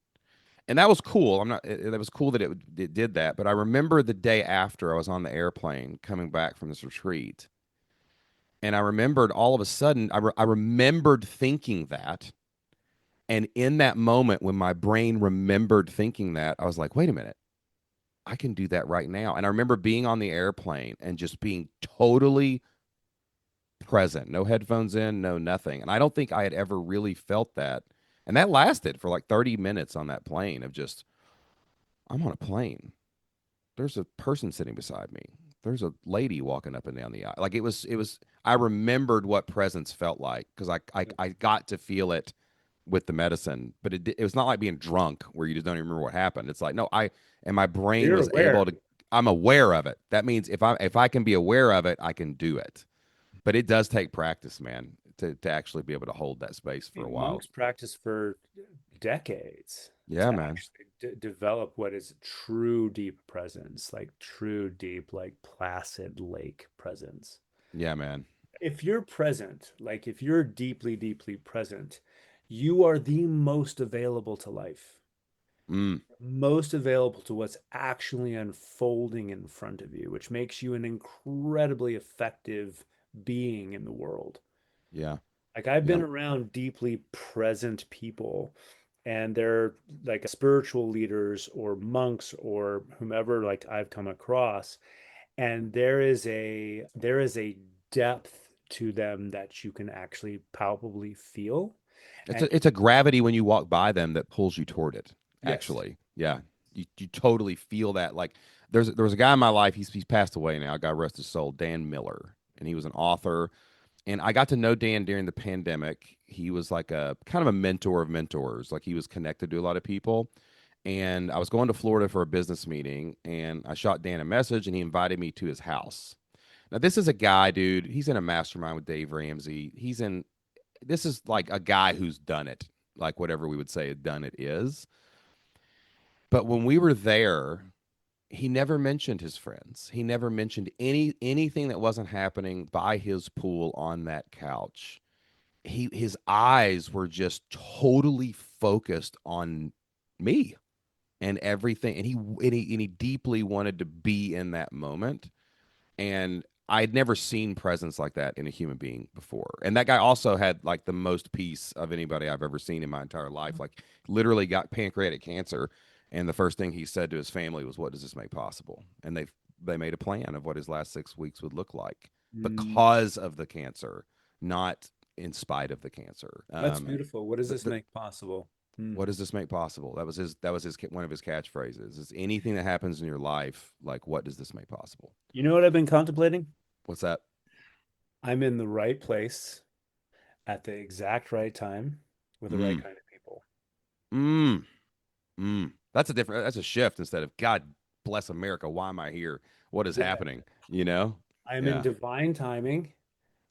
And that was cool. I'm not. That was cool that it did that. But I remember the day after I was on the airplane coming back from this retreat, and I remembered all of a sudden I remembered thinking that, and in that moment when my brain remembered thinking that, I was like, wait a minute, I can do that right now. And I remember being on the airplane and just being totally present, no headphones in, no nothing. And I don't think I had ever really felt that. And that lasted for like 30 minutes on that plane of just, I'm on a plane. There's a person sitting beside me. There's a lady walking up and down the aisle. Like I remembered what presence felt like because I got to feel it with the medicine, but it was not like being drunk where you just don't even remember what happened. It's like, no, and my brain You're was able aware. to, I'm aware of it. That means if I can be aware of it, I can do it. But it does take practice, man, to actually be able to hold that space I for a mean, while. monks practice for decades Yeah, to man. actually develop what is true deep presence, like true deep, like placid lake presence. Yeah, man. If you're present, like if you're deeply, deeply present, you are the most available to life, Mm, most available to what's actually unfolding in front of you, which makes you an incredibly effective being in the world. yeah. Like I've Yeah. been around deeply present people, and they're like spiritual leaders or monks or whomever like I've come across, and there is a depth to them that you can actually palpably feel. And It's a gravity when you walk by them that pulls you toward it. yes, Actually, yeah, you totally feel that. Like there was a guy in my life. He's passed away now. God rest his soul. Dan Miller, and he was an author. And I got to know Dan during the pandemic. He was like a kind of a mentor of mentors. Like he was connected to a lot of people. And I was going to Florida for a business meeting, and I shot Dan a message, and he invited me to his house. Now, this is a guy, dude. He's in a mastermind with Dave Ramsey. This is like a guy who's done it, like whatever we would say done it is. But when we were there, he never mentioned his friends. He never mentioned anything that wasn't happening by his pool on that couch. His eyes were just totally focused on me and everything, and he deeply wanted to be in that moment. And I'd never seen presence like that in a human being before. And that guy also had like the most peace of anybody I've ever seen in my entire life. Like literally got pancreatic cancer, and the first thing he said to his family was, "What does this make possible?" And they made a plan of what his last 6 weeks would look like mm, because of the cancer, not in spite of the cancer. that's beautiful. What does The, this the, make possible? Mm. what does this make possible? That was his one of his catchphrases. Is anything that happens in your life like what does this make possible? You know what I've been contemplating? What's that? I'm in the right place at the exact right time with the right Mm. kind of people. Mm, that's a shift instead of God bless America. Why am I here? What is Yeah. happening? You know? I'm in Yeah. divine timing.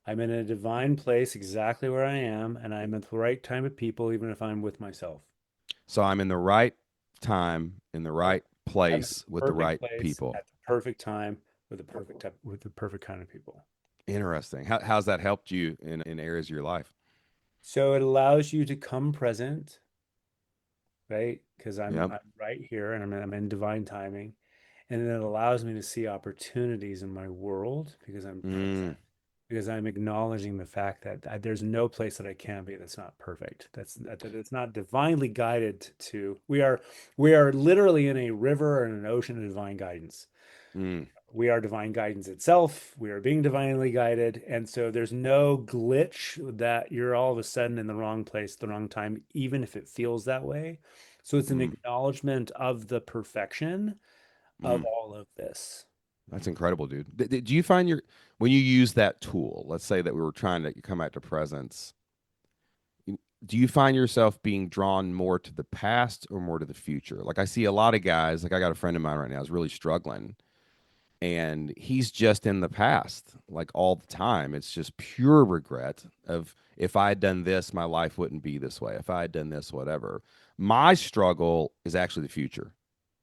I'm in a divine place exactly where I am, and I'm at the right time of people, even if I'm with myself. So I'm in the right time, in the Yep. right I'm in the place with the perfect right place people. at the perfect time with the perfect kind of people. Interesting. How's that helped you in areas of your life? So it allows you to come present, right? Because I'm Yep. I'm right here and I'm in divine timing. And then it allows me to see opportunities in my world because I'm present, Mm, because I'm acknowledging the fact that there's no place that I can be that's not perfect. That it's not divinely guided to. We are literally in a river and an ocean of divine guidance. mm, We are divine guidance itself. We are being divinely guided. And so there's no glitch that you're all of a sudden in the wrong place, the wrong time, even if it feels that way. So it's an mm, acknowledgement of the perfection of mm. all of this. That's incredible, dude. Do you find when you use that tool, let's say that we were trying to come back to presence, do you find yourself being drawn more to the past or more to the future? Like I see a lot of guys, like I got a friend of mine right now who's really struggling and he's just in the past like all the time. It's just pure regret of if I had done this, my life wouldn't be this way. If I had done this, whatever. My struggle is actually the future.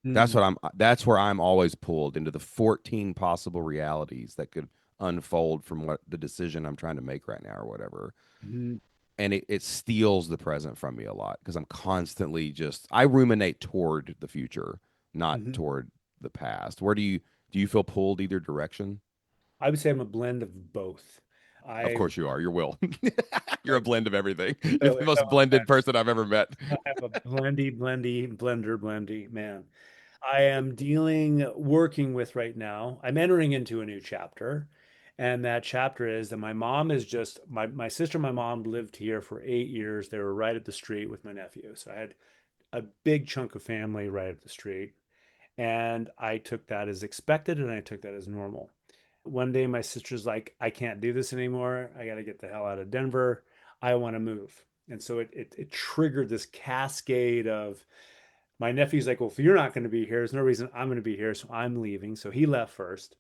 Mm, That's where I'm always pulled into the 14 possible realities that could unfold from what the decision I'm trying to make right now or whatever. mhm. and it steals the present from me a lot because I'm constantly just I ruminate toward the future, not Mhm. toward the past. Where do you feel pulled either direction? I would say I'm a blend of both. Of I course you are. You're Will. You're a like blend of everything. You're so, the so most blended person I've ever met. I'm a blendy man. I am working with right now. I'm entering into a new chapter. And that chapter is that my mom is just my sister and my mom lived here for 8 years. They were right up the street with my nephew. So I had a big chunk of family right up the street. And I took that as expected and I took that as normal. One day my sister's like, I can't do this anymore. I got to get the hell out of Denver. I want to move. And so it triggered this cascade of my nephew's like, well, if you're not going to be here, there's no reason I'm going to be here. So I'm leaving. So he left first.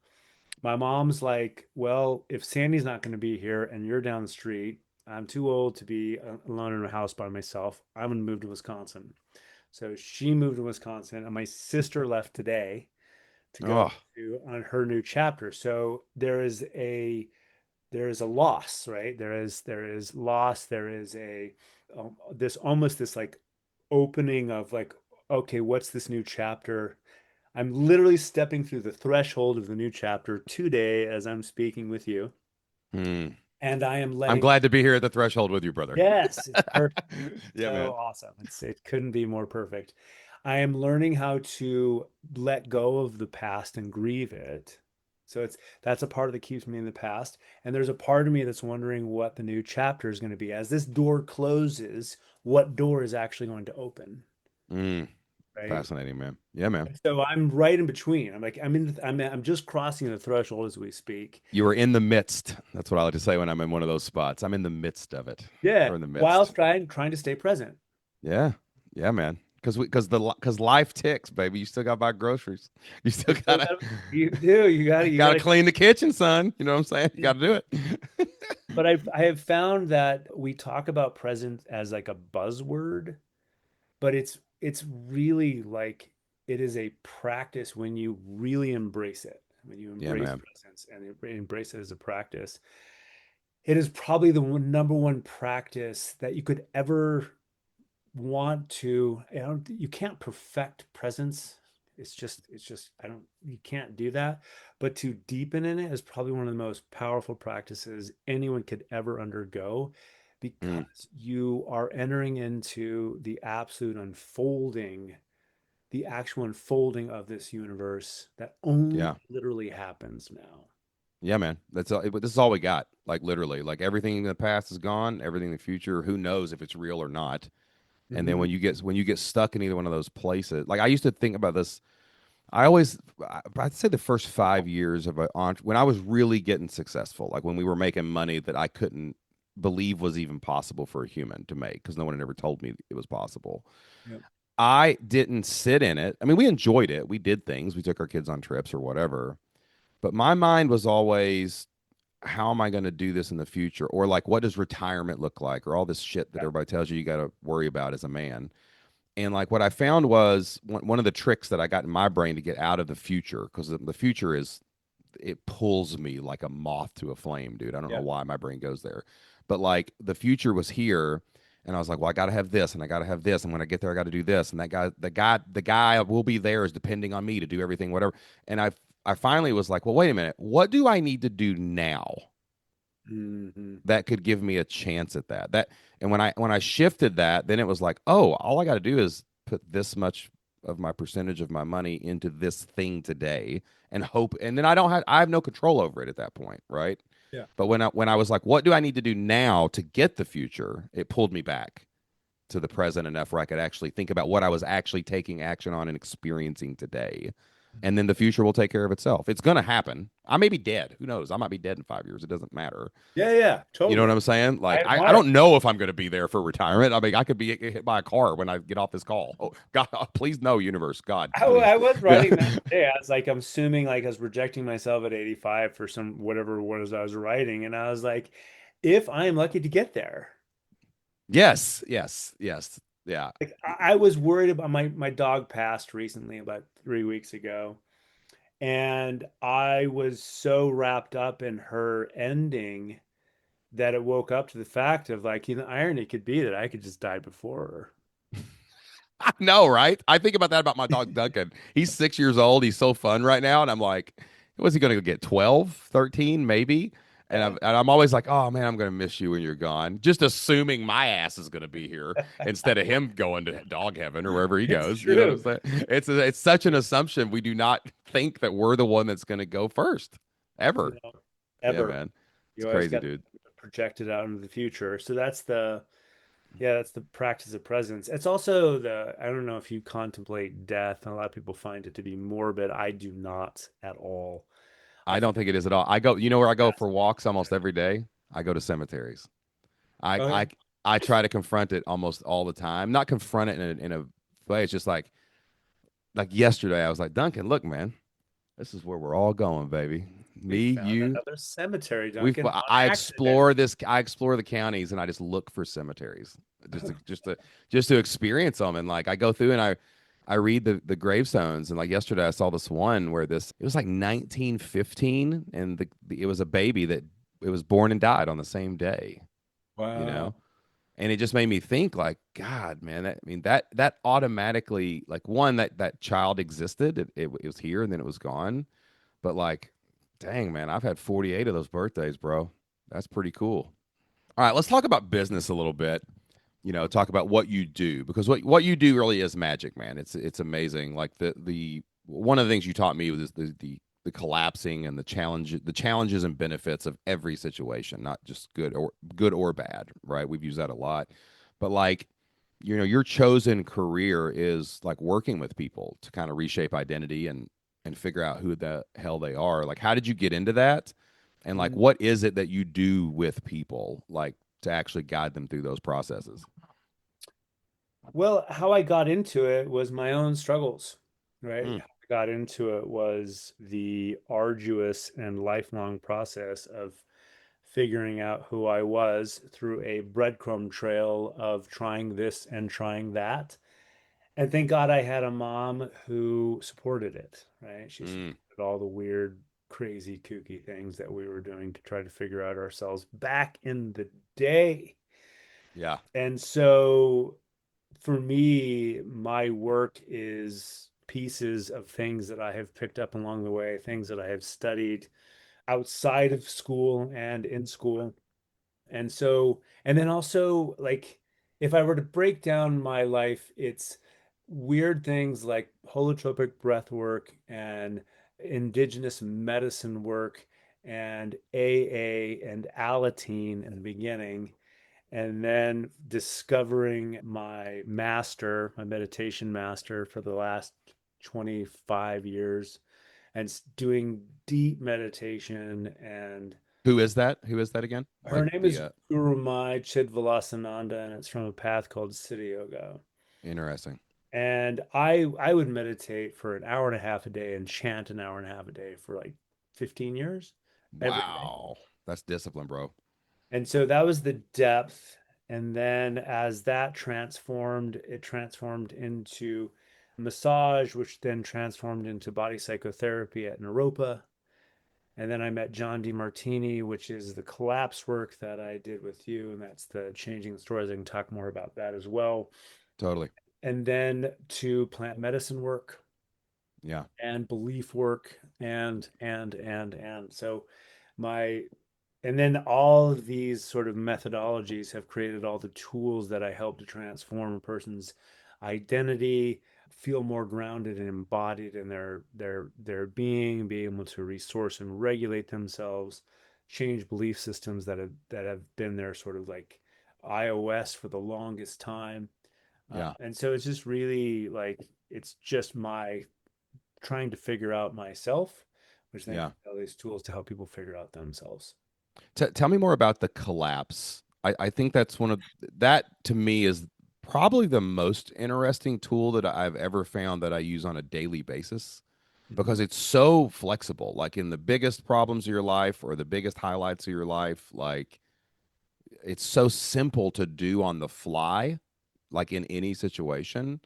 My mom's like, well, if Sandy's not going to be here and you're down the street, I'm too old to be alone in a house by myself. I'm going to move to Wisconsin. So she moved to Wisconsin, and my sister left today to go Oh, to on her new chapter. So there is a loss, right? There is loss. There is a this almost this like opening of like, okay, what's this new chapter? I'm literally stepping through the threshold of the new chapter today as I'm speaking with you, hmm. and I am I'm letting. glad to be here at the threshold with you, brother. Yes, it's perfect. Yeah, So man. awesome. It couldn't be more perfect. I am learning how to let go of the past and grieve it. So that's a part that keeps me in the past. And there's a part of me that's wondering what the new chapter is going to be. As this door closes, what door is actually going to open, Mm, right? fascinating, man. Yeah, man. So I'm right in between. I'm like I'm just crossing the threshold as we speak. You were in the midst. That's what I like to say when I'm in one of those spots. I'm in the midst of it. Yeah, We're in the while midst. trying to stay present. Yeah. Yeah, man. Because life ticks, baby. You still gotta buy groceries. You still You still gotta got you do you gotta gotta. clean the kitchen, son. You know what I'm saying? You gotta do it. But I have found that we talk about present as like a buzzword, but it's really like it is a practice when you really embrace it. When you Yeah, embrace man. presence and embrace it as a practice, it is probably the number one practice that you could ever want to. You can't perfect presence. It's just I don't you can't do that. But to deepen in it is probably one of the most powerful practices anyone could ever undergo Mm, because you are entering into the actual unfolding of this universe that only yeah. literally happens now. Yeah, man. This is all we got. Like literally. Like everything in the past is gone. Everything in the future, who knows if it's real or not. And then Mhm. when you get stuck in either one of those places, like I used to think about this. I'd say the first 5 years of when I was really getting successful, like when we were making money that I couldn't believe was even possible for a human to make because no one had ever told me it was possible. Yep. I didn't sit in it. I mean, we enjoyed it. We did things. We took our kids on trips or whatever. But my mind was always, how am I going to do this in the future? Or like, what does retirement look like? Or all this shit that Yeah. everybody tells you got to worry about as a man. And like what I found was one of the tricks that I got in my brain to get out of the future, because the future it pulls me like a moth to a flame, dude. I don't know Yeah. why my brain goes there. But like the future was here and I was like, well, I got to have this and I got to have this. And when I get there, I got to do this. And the guy will be there is depending on me to do everything, whatever. And I finally was like, well, wait a minute. What do I need to do now Hmm. that could give me a chance at and when I shifted that, then it was like, oh, all I got to do is put this much of my percentage of my money into this thing today and hope, and then I have no control over it at that point, right? Yeah. But when I was like, what do I need to do now to get the future, it pulled me back to the present enough where I could actually think about what I was actually taking action on and experiencing today. And then the future will take care of itself. It's going to happen. I may be dead. Who knows? I might be dead in 5 years. It doesn't matter. Yeah, yeah, You know what totally. I'm saying? I Like, I admire. don't know if I'm going to be there for retirement. I mean, I could be hit by a car when I get off this call. Oh, God, please no, universe. God, please. I was Yeah. writing that today. I was like, I'm assuming like I was rejecting myself at 85 for some whatever it was I was writing. And I was like, if I am lucky to get there, Yes, yes, yes. Yeah. like I was worried about my dog passed recently, about 3 weeks ago. And I was so wrapped up in her ending that it woke up to the fact of like, the irony could be that I could just die before I know, right? I think about that about my dog Duncan. He's 6 years old. He's so fun right now. And I'm like, was he going to get 12, 13, maybe? her. And I'm always like, oh man, I'm going to miss you when you're gone. Just assuming my ass is going to be here instead of him going to dog heaven or wherever he It's goes. You know what I'm true. saying? It's such an assumption. We do not think that we're the one that's going to go first ever. No, Yeah, ever. man. It's You always crazy, got dude. to project it out into the future. So that's the practice of presence. It's also I don't know if you contemplate death, and a lot of people find it to be morbid. I do not at all. I I don't think think it is at all. I go, you know where I go for fascinating. walks almost every day? I go to cemeteries. I Oh yeah. I I try to confront it almost all the time. Not confront it in a way. It's just like yesterday. I was like, Duncan, look, man, this is where we're all going, baby. We Me, found you. another cemetery, We. Duncan, on I accident. explore this. I explore the counties, and I just look for cemeteries, just to experience them. And like I go through and I read the gravestones. And like yesterday, I saw this one where this it was like 1915, and it was a baby that it was born and died on the same day. You Wow. know, and it just made me think like god man that, I mean that automatically like one that child existed it was here and then it was gone but like dang man I've had 48 of those birthdays bro. That's pretty cool. All right, let's talk about business a little bit. Talk about what you do because what you do really is magic, man. It's amazing. Like the one of the things you taught me was the collapsing and the challenges and benefits of every situation, not just good or bad, right? We've used that a lot. But like, your chosen career is like working with people to kind of reshape identity and figure out who the hell they are. Like, how did you get into that? And like, Mm. what is it that you do with people, like to actually guide them through those processes? Well, how I got into it was my own struggles, right? Mm, How I got into it was the arduous and lifelong process of figuring out who I was through a breadcrumb trail of trying this and trying that. And thank God I had a mom who supported it, right? She mm, supported all the weird, crazy, kooky things that we were doing to try to figure out ourselves back in the day. yeah, And so for me, my work is pieces of things that I have picked up along the way, things that I have studied outside of school and in school. And so, and then also, like, if I were to break down my life, it's weird things like holotropic breath work and indigenous medicine work and AA and Alateen in the beginning, and then discovering my meditation master for the last 25 years and doing deep meditation. And who is that again, her like name the is Gurumai Chidvalasananda, and it's from a path called Siddha Yoga. interesting. And I would meditate for an hour and a half a day and chant an hour and a half a day for like 15 years every day. Wow, that's discipline, bro. And so that was the depth. And then as that transformed, it transformed into massage, which then transformed into body psychotherapy at Naropa. And then I met John DeMartini, which is the collapse work that I did with you. And that's the changing the stories. I can talk more about that as well. Totally. And then to plant medicine work Yeah, and belief work and. So my and then all of these sort of methodologies have created all the tools that I help to transform a person's identity, feel more grounded and embodied in their being, be able to resource and regulate themselves, change belief systems that have been their sort of like iOS for the longest time. yeah, And so it's just really like it's just my trying to figure out myself, which then yeah. create all these tools to help people figure out themselves. Tell me more about the collapse. I think that's one of that to me is probably the most interesting tool that I've ever found that I use on a daily basis Mhm. because it's so flexible. Like in the biggest problems of your life or the biggest highlights of your life, like it's so simple to do on the fly, like in any situation.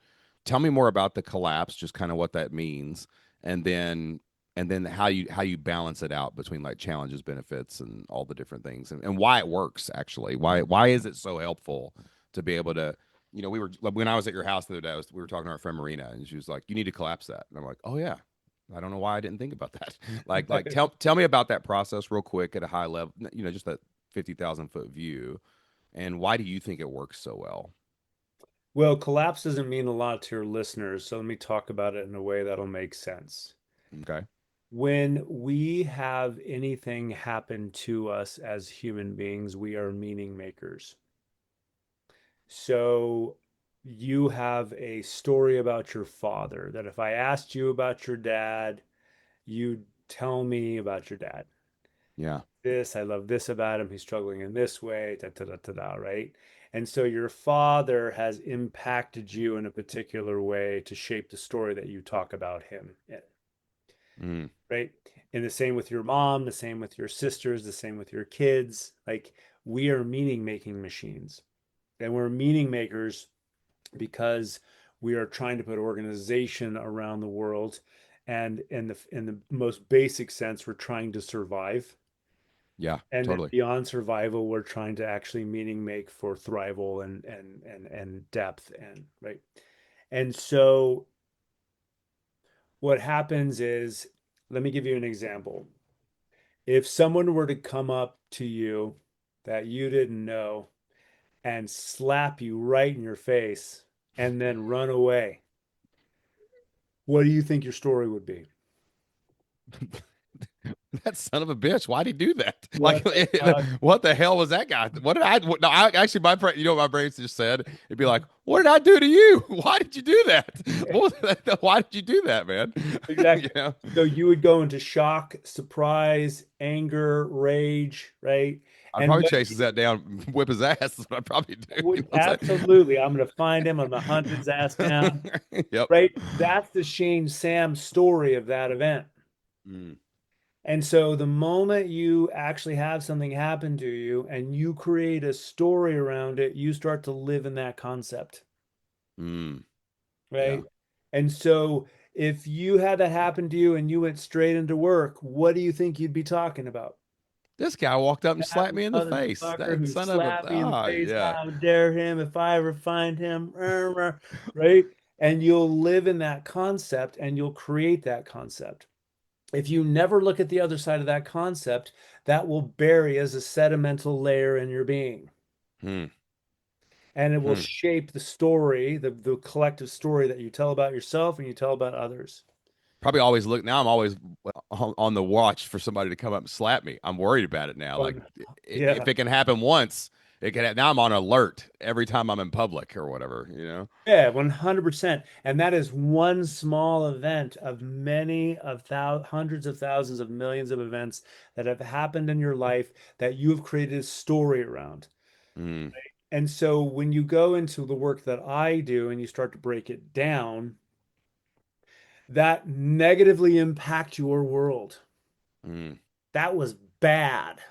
Tell me more about the collapse, just kind of what that means, and then and then how you balance it out between like challenges, benefits, and all the different things, and why it works actually. Why is it so helpful to be able to, we were when I was at your house the other day, we were talking to our friend Marina, and she was like, "You need to collapse that," and I'm like, "Oh yeah." I don't know why I didn't think about that. Like tell me about that process real quick at a high level, just that 50,000 foot view, and why do you think it works so well? Well, collapse doesn't mean a lot to your listeners, so let me talk about it in a way that'll make sense. Okay. When we have anything happen to us as human beings, we are meaning makers. So you have a story about your father that if I asked you about your dad, you'd tell me about your dad. Yeah. This, I love this about him. He's struggling in this way, da da da da da, right? And so your father has impacted you in a particular way to shape the story that you talk about him in, Mm, right? And the same with your mom, the same with your sisters, the same with your kids. Like we are meaning making machines. And we're meaning makers because we are trying to put organization around the world. And in the most basic sense, we're trying to survive. yeah. And then Totally. beyond survival, we're trying to actually meaning make for thrival and depth and right. And so what happens is, let me give you an example. If someone were to come up to you that you didn't know and slap you right in your face and then run away, what do you think your story would be? That son of a bitch. Why'd he do that? Like, What the fuck? what the hell was that guy? What did I? No, I actually, what my brain just said? It'd be like, what did I do to you? Why did you do that? Why did you do that, man? you Exactly. know, So you would go into shock, surprise, anger, rage, right? I'd And probably what chase his that down, whip his ass. That's what I'd probably do. You know would what I'm absolutely, I'm going to find him. I'm going to hunt his ass down, saying? Yep. right? That's the Shane Sam story of that event. Mm, And so the moment you actually have something happen to you and you create a story around it, you start to live in that concept, mm, yeah. right? And so if you had that happen to you and you went straight into work, what do you think you'd be talking about? This guy walked up and That slapped me in the face. motherfucker That who son of a. slapped me in the Ah, face, yeah. how dare him if I ever find him, right? And you'll live in that concept and you'll create that concept. If you never look at the other side of that concept, that will bury as a sedimental layer in your being. Hmm. And it will Hmm. shape the story, the collective story that you tell about yourself and you tell about others. Probably always look now. I'm always on the watch for somebody to come up and slap me. I'm worried about it now. Like But if yeah, it can happen once, it can. Now I'm on alert every time I'm in public or whatever. yeah, 100%. And that is one small event of many of hundreds of thousands of millions of events that have happened in your life that you have created a story around. Mm, And so when you go into the work that I do and you start to break it down, that negatively impact your world. mm, That was bad.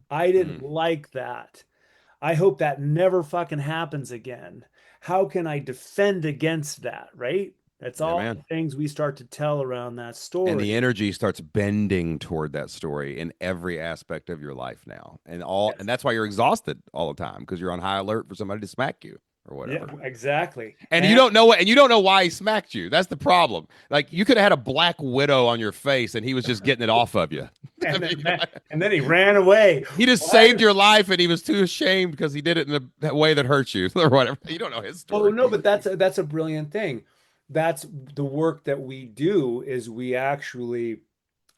I didn't mm. like that. I hope that never fucking happens again. How can I defend against that, right? That's Yeah, all the man. things we start to tell around that And the story. energy starts bending toward that story in every aspect of your life now, and Yes. that's why you're exhausted all the time because you're on high alert for somebody to smack you or Yeah, whatever. exactly. And you And don't know what, and you don't know why he smacked you. That's the problem. Like you could have had a black widow on your face, and he was just getting it off of you. I and mean, then he ran away. he just saved Why? your life, and he was too ashamed because he did it in a way that hurts you or whatever. You don't know his Oh story. no, but that's a brilliant thing. That's the work that we do is we actually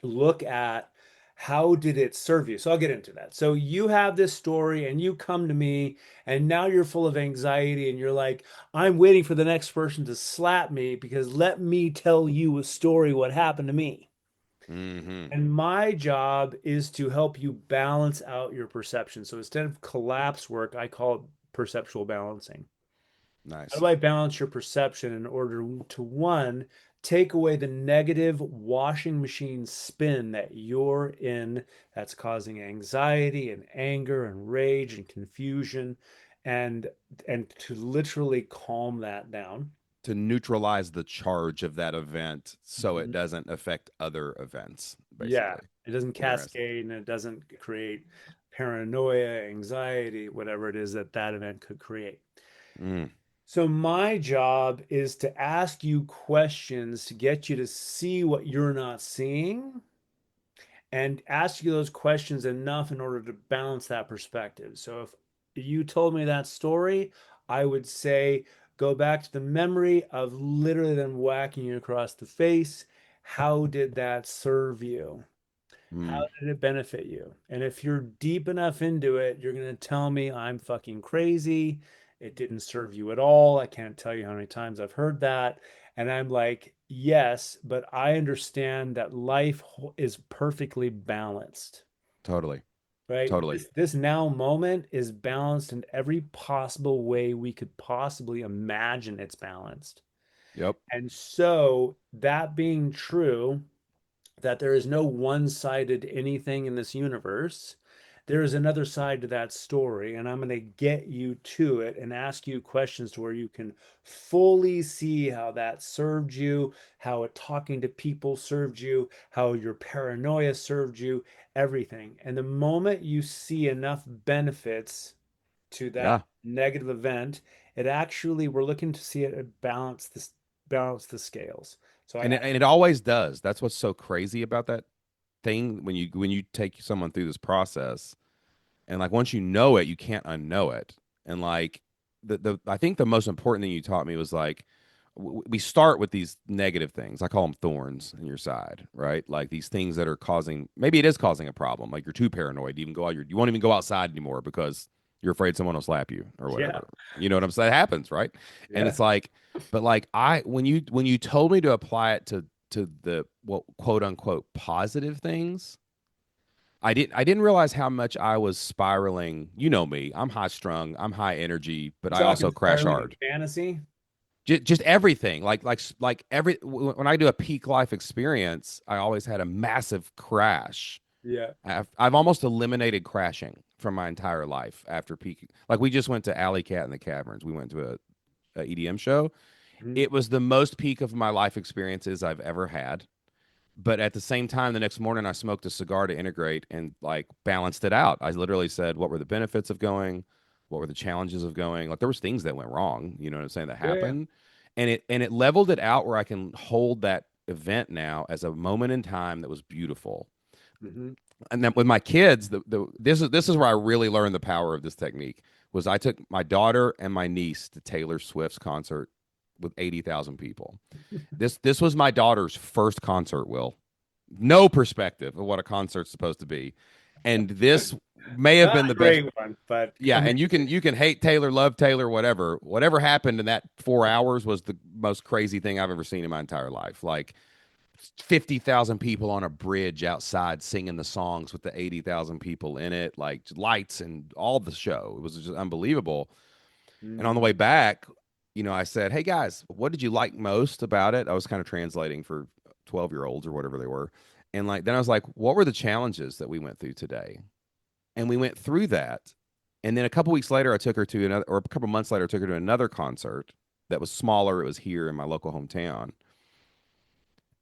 look at how did it serve you. So I'll get into that. So you have this story and you come to me and now you're full of anxiety and you're like, I'm waiting for the next person to slap me because let me tell you a story what happened to me. Mm-hmm. And my job is to help you balance out your perception. So instead of collapse work, I call it perceptual balancing. How Nice. do I balance your perception in order to one, take away the negative washing machine spin that you're in that's causing anxiety and anger and rage and confusion and and to literally calm that down. to neutralize the charge of that event so it Mhm. doesn't affect other events, Yeah, basically. it doesn't Awareness. cascade and it doesn't create paranoia, anxiety, whatever it is that that event could create. Mm, So my job is to ask you questions to get you to see what you're not seeing and ask you those questions enough in order to balance that perspective. So if you told me that story, I would say go back to the memory of literally them whacking you across the face. How did that serve you? How mm, did it benefit you? And if you're deep enough into it, you're going to tell me I'm fucking crazy. It didn't serve you at all. I can't tell you how many times I've heard that. And I'm like, yes, but I understand that life is perfectly balanced, totally. right? Totally. This now moment is balanced in every possible way we could possibly imagine it's balanced. Yep. And so, that being true, that there is no one-sided anything in this universe. There is another side to that story, and I'm going to get you to it and ask you questions to where you can fully see how that served you, how it talking to people served you, how your paranoia served you, everything. And the moment you see enough benefits to that Yeah. negative event, it actually we're looking to see it balance the scales. So I And it always does. That's what's so crazy about that thing when you take someone through this process. And like once you know it, you can't unknow it. And like the I think the most important thing you taught me was like we start with these negative things. I call them thorns in your side, right? Like these things that are causing maybe it is causing a problem. Like you're too paranoid to even go out. You won't even go outside anymore because you're afraid someone will slap you or yeah, whatever. You know what I'm saying? It happens, right? And yeah. it's like, but like I when you told me to apply it to the what quote unquote positive things, I didn't realize how much I was spiraling. You know me. I'm high strung, I'm high energy, but You I talking also crash spiraling in hard. fantasy? Just everything. Like every when I do a peak life experience, I always had a massive crash. Yeah. I've almost eliminated crashing from my entire life after peak. Like we just went to Alley Cat in the Caverns. We went to a EDM show. Mhm. It was the most peak of my life experiences I've ever had. But at the same time, the next morning I smoked a cigar to integrate and like balanced it out. I literally said, what were the benefits of going? What were the challenges of going? Like there was things that went wrong, you know what I'm saying, that Yeah, yeah. happened. And it leveled it out where I can hold that event now as a moment in time that was beautiful. Hmm. And then with my kids, this is where I really learned the power of this technique was I took my daughter and my niece to Taylor Swift's concert with 80,000 people. This was my daughter's first concert, Will. No perspective of what a concert's supposed to be. And this may have Not been a the best. great one, but Yeah, and amazing. you can hate Taylor, love Taylor, whatever. Whatever happened in that 4 hours was the most crazy thing I've ever seen in my entire life. Like 50,000 people on a bridge outside singing the songs with the 80,000 people in it, like lights and all the show. It was just unbelievable. And on the way Mm, back, you know, I said, "Hey guys, what did you like most about it?" I was kind of translating for 12-year-olds or whatever they were. And like then I was like, "What were the challenges that we went through today?" And we went through that. And then a couple weeks later I took her to another or a couple months later I took her to another concert that was smaller. It was here in my local hometown.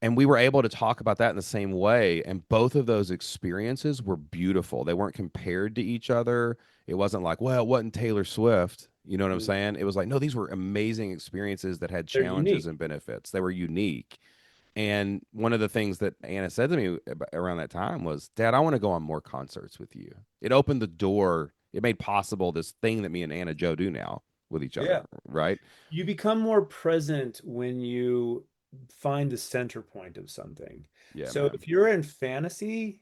And we were able to talk about that in the same way. And both of those experiences were beautiful. They weren't compared to each other. It wasn't like, well, it wasn't Taylor Swift. You know what I'm mm. saying? It was like, no, these were amazing experiences that had They're challenges unique. and benefits. They were unique. And one of the things that Anna said to me around that time was, Dad, I want to go on more concerts with you. It opened the door. It made possible this thing that me and Anna Joe do now with each Yeah. other. Right. You become more present when you find the center point of something. Yeah, So man. if you're in fantasy,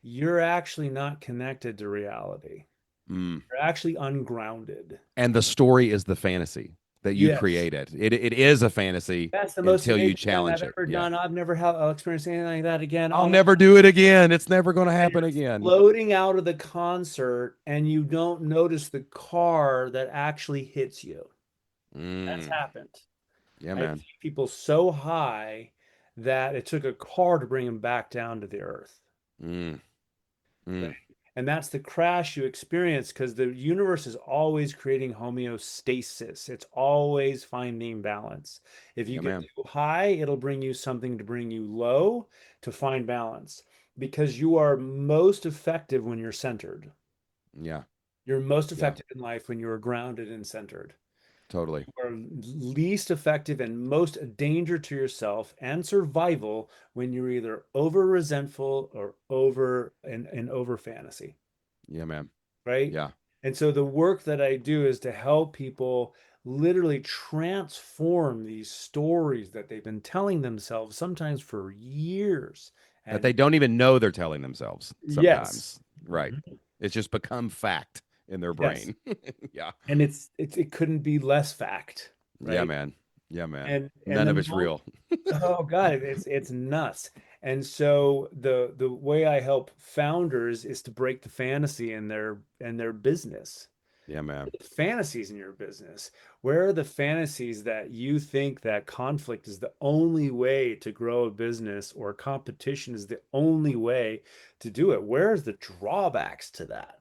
you're actually not connected to reality. Mm. You're actually ungrounded. And the story is the fantasy that you Yes. created. It is a fantasy That's the most until you amazing thing I've challenge it. ever Yeah. done. I've never had I'll experience anything like that again. I'll Oh my never do it again. It's never going to and happen you're again. floating out of the concert and you don't notice the car that actually hits you. That's Mm. happened. Yeah, I've man. seen people so high that it took a car to bring them back down to the earth. Mm. Right? Mm. And that's the crash you experience because the universe is always creating homeostasis. It's always finding balance. If you Yeah, get man. too high, it'll bring you something to bring you low to find balance because you are most effective when you're centered. Yeah. You're most Yeah. effective in life when you are grounded and centered. Totally. You are least effective and most a danger to yourself and survival when you're either over resentful or over fantasy, Yeah, man. right? Yeah. And so the work that I do is to help people literally transform these stories that they've been telling themselves sometimes for years. That they And don't even know they're telling themselves yes, sometimes. Right. mhm, It's just become fact in their yes. brain. Yeah. And it couldn't be less fact, Yeah, right? man. Yeah, man. And None the of it's real. oh God, it's nuts. And so the way I help founders is to break the fantasy in their business. Yeah, man. Fantasies in your business. Where are the fantasies that you think that conflict is the only way to grow a business or competition is the only way to do it? Where's the drawbacks to that?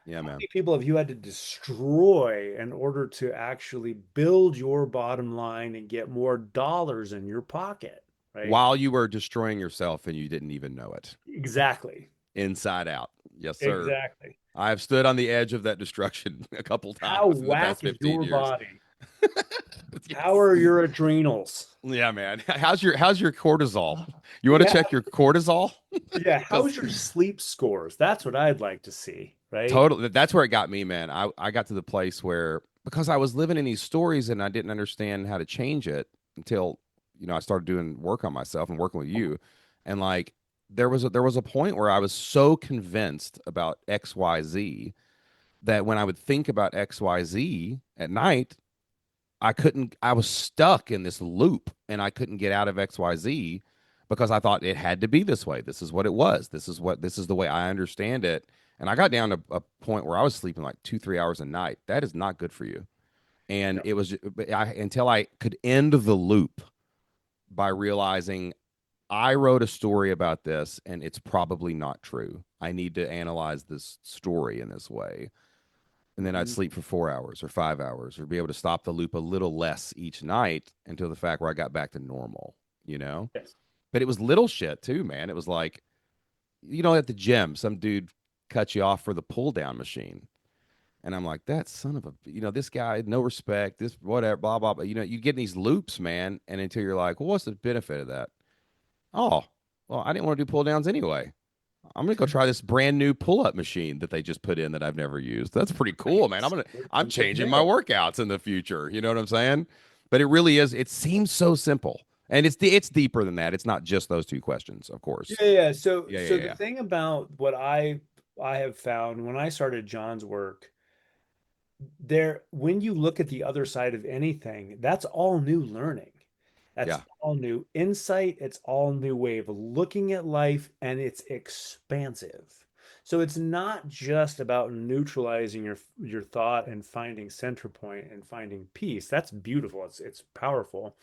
Yeah, How man. many people have you had to destroy in order to actually build your bottom line and get more dollars in your pocket, right? While you were destroying yourself and you didn't even know it. Exactly. Inside out. Yes, sir. Exactly. I have stood on the edge of that destruction a couple How times in the past whack is 15 your years. body? How Yes. are your adrenals? Yeah, man. How's your cortisol? You want to Yeah. check your cortisol? Yeah. Because How's your sleep scores? That's what I'd like to see, right? totally, that's where it got me, man. I got to the place where because I was living in these stories and I didn't understand how to change it until I started doing work on myself and working with you, and like there was a point where I was so convinced about XYZ that when I would think about XYZ at night, I was stuck in this loop and I couldn't get out of XYZ because I thought it had to be this way. This is what it was. This is the way I understand it. And I got down to a point where I was sleeping like 2, 3 hours a night. That is not good for you. And Yeah. it was until I could end the loop by realizing I wrote a story about this and it's probably not true. I need to analyze this story in this way, and then I'd Mhm. sleep for 4 hours or 5 hours or be able to stop the loop a little less each night until the fact where I got back to normal, you know? Yes. But it was little shit too, man. It was like, at the gym, some dude cut you off for the pull down machine. And I'm like, that son of a, this guy, no respect, this, whatever, blah, blah, blah. You get in these loops, man. And until you're like, well, what's the benefit of that? Oh, well, I didn't want to do pull downs anyway. I'm gonna go try this brand new pull-up machine that they just put in that I've never used. That's pretty cool, man. Nice. I'm You hit the changing my nail. workouts in the future. You know what I'm saying? But it really is. It seems so simple, and it's deeper than that. It's not just those two questions, of course. Yeah, yeah. So Yeah, yeah, so the yeah, thing about what I have found when I started John's work, there when you look at the other side of anything, that's all new learning. That's yeah. all new insight. It's all new way of looking at life, and it's expansive. So it's not just about neutralizing your thought and finding center point and finding peace. That's beautiful. It's powerful.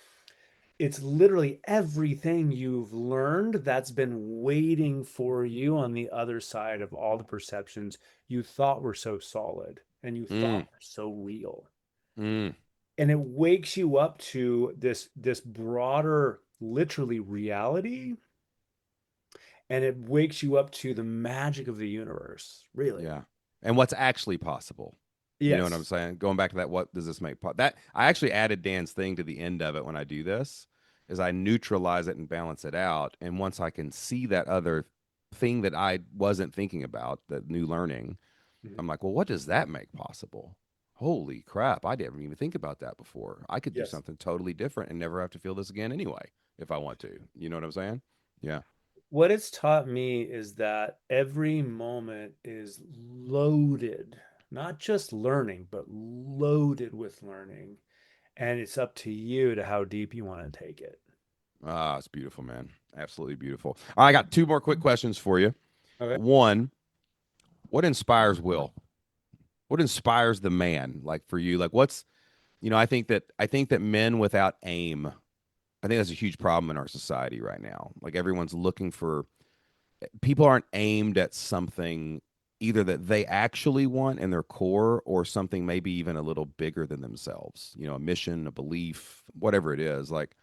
It's literally everything you've learned that's been waiting for you on the other side of all the perceptions you thought were so solid and you thought Mm, were so real. mm, And it wakes you up to this broader, literally reality, and it wakes you up to the magic of the universe, really. yeah. And what's actually possible? You know what I'm Yes. saying? Going back to that, what does this make? That I actually added Dan's thing to the end of it when I do this, is I neutralize it and balance it out. And once I can see that other thing that I wasn't thinking about, that new learning, Mhm. I'm like, well, what does that make possible? Holy crap! I didn't even think about that before. I could do Yes. something totally different and never have to feel this again anyway, if I want to. You know what I'm saying? Yeah. What it's taught me is that every moment is loaded, not just learning, but loaded with learning. And it's up to you to how deep you want to take it. Ah, it's beautiful, man. Absolutely beautiful. All right, I got two more quick questions for you. Okay. One, what inspires Will? What inspires the man? Like for you, like I think that men without aim, I think that's a huge problem in our society right now. Like everyone's looking for people aren't aimed at something. either that they actually want in their core or something maybe even a little bigger than themselves, a mission, a belief, whatever it is. Like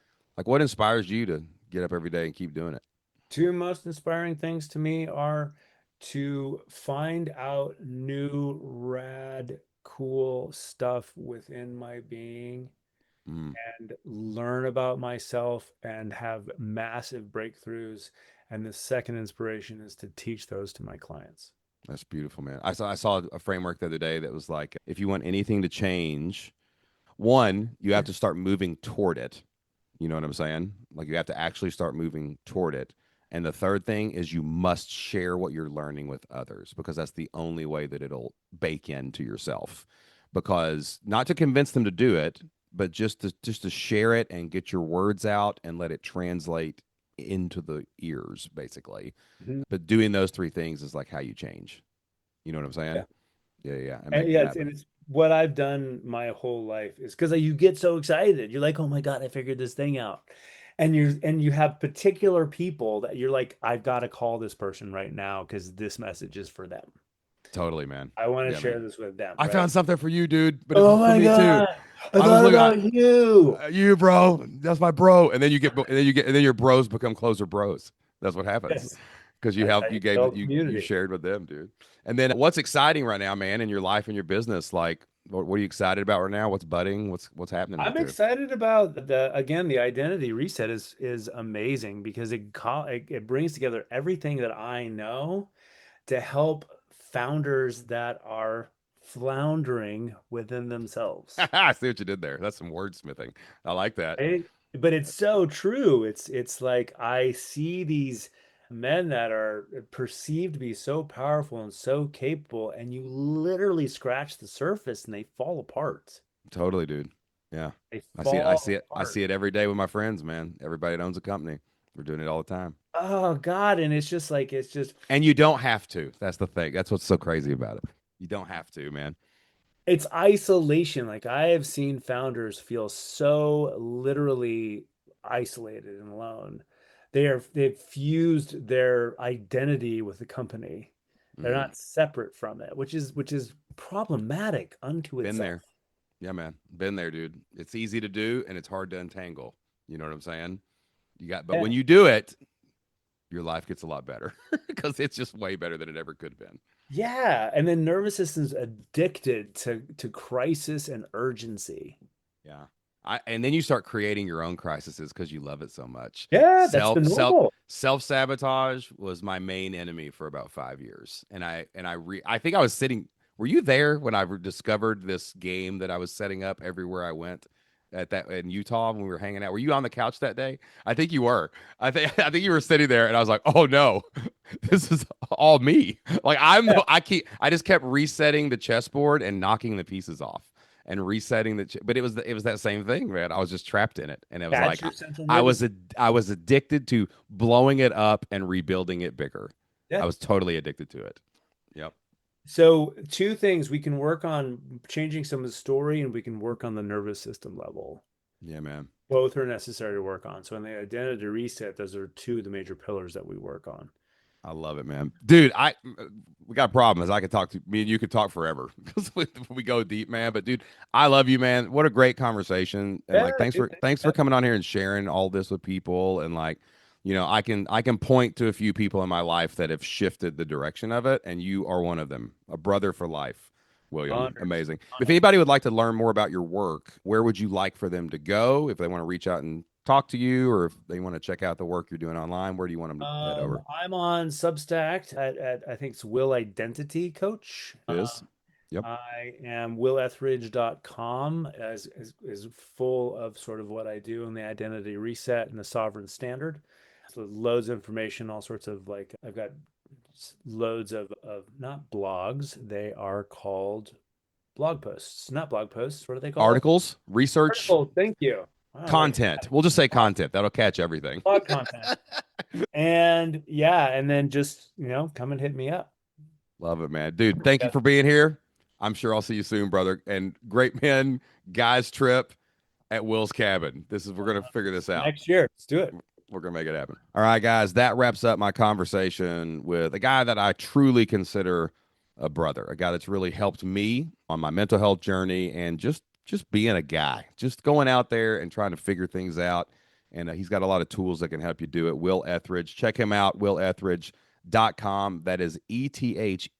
what inspires you to get up every day and keep doing it? Two most inspiring things to me are to find out new, rad, cool stuff within my being Mm, and learn about myself and have massive breakthroughs. And the second inspiration is to teach those to my clients. that's beautiful, man. I saw a framework the other day that was like, if you want anything to change, one, you have to start moving toward it. You know what I'm saying? Like you have to actually start moving toward it. And the third thing is you must share what you're learning with others because that's the only way that it'll bake into yourself. Because not to convince them to do it, but just to share it and get your words out and let it translate into the ears, basically. Mhm. But doing those three things is like how you change. You know what I'm saying? Yeah. Yeah, yeah, and And make it yeah, happen. it's what I've done my whole life is because you get so excited. You're like, oh my God, I figured this thing out. And you have particular people that you're like, I've got to call this person right now because this message is for them. Totally, man. I want to Yeah, share man. this with them, I right? found something for you, dude, but it's Oh for my me too. God, I I was thought looking at about you. you, bro. That's my bro. And then your bros become closer bros. That's what happens Yes, because that's how you you gave build you community. shared with them, dude. And then what's exciting right now, man, in your life and your business? Like, what are you excited about right now? What's budding? What's happening out I'm there? excited about the identity reset is amazing because it brings together everything that I know to help founders that are floundering within themselves. I see what you did there. That's some wordsmithing. I like that. Right? But it's so true. It's like I see these men that are perceived to be so powerful and so capable, and you literally scratch the surface and they fall apart. Totally, dude. Yeah. They I see it. I see fall it. I apart. see it every day with my friends, man. Everybody that owns a company. We're doing it all the time. Oh God. And it's just like it's just And you don't have to. That's the thing. That's what's so crazy about it. You don't have to, man. it's isolation. Like I have seen founders feel so literally isolated and alone. They've fused their identity with the company. They're Hmm. not separate from it, which is problematic unto Been itself. there. Yeah, man. Been there, dude. It's easy to do and it's hard to untangle. You know what I'm saying? But Yeah. when you do it, your life gets a lot better because it's just way better than it ever could have been. Yeah. And then nervous system's addicted to crisis and urgency. Yeah. And then you start creating your own crises because you love it so much. Yeah, that's the Self normal. sabotage was my main enemy for about 5 years, and I think I was sitting. Were you there when discovered this game that I was setting up everywhere I went at that in Utah when we were hanging out? Were you on the couch that day? I think you were. I think you were sitting there, and I was like, oh no, this is all me. Like Yeah. I just kept resetting the chessboard and knocking the pieces off and resetting but it was that same thing, man. I was just trapped in it, and it was That's like your central I nervous was system. I was addicted to blowing it up and rebuilding it bigger. I Yeah. was totally addicted to it. Yep. So, two things we can work on changing some of the story and we can work on the nervous system level. Yeah, man. Both are necessary to work on. So, in the identity reset, those are two of the major pillars that we work on. I love it, man. Dude, I we got a problem is I could talk to me and you could talk forever because we go deep, man. But dude, I love you, man. What a great conversation. And Yeah, like dude, thanks thanks for for having coming on here and sharing all this with people. And like, I can point to a few people in my life that have shifted the direction of it, and you are one of them. A brother for life, me. William. Honored. Amazing. If Honored. anybody would like to learn more about your work, where would you like for them to go? If they want to reach out and talk to you, or if they want to check out the work you're doing online, where do you want them to head over? I'm on Substack at I think it's Will Identity Coach. It is. Yep. I am willetheridge.com is full of sort of what I do in the identity reset and the sovereign standard. So loads of information, all sorts of like I've got loads of not blogs, they are called blog posts, not blog posts. What are they called? Articles, research, Articles. Thank you. Wow, look, content. We'll just say blog, content. That'll catch everything. blog content. And yeah, and then just, come and hit me up. Love it, man. Dude, thank you for being here. I'm sure I'll see you soon, brother. And great men, guys trip at Will's cabin. We're gonna figure this out. Next year. Let's do it. We're gonna make it happen. All right, guys. That wraps up my conversation with a guy that I truly consider a brother, a guy that's really helped me on my mental health journey and just being a guy, just going out there and trying to figure things out. And he's got a lot of tools that can help you do it. Will Etheridge. Check him out, willetheridge.com. That is ETHERIDGE.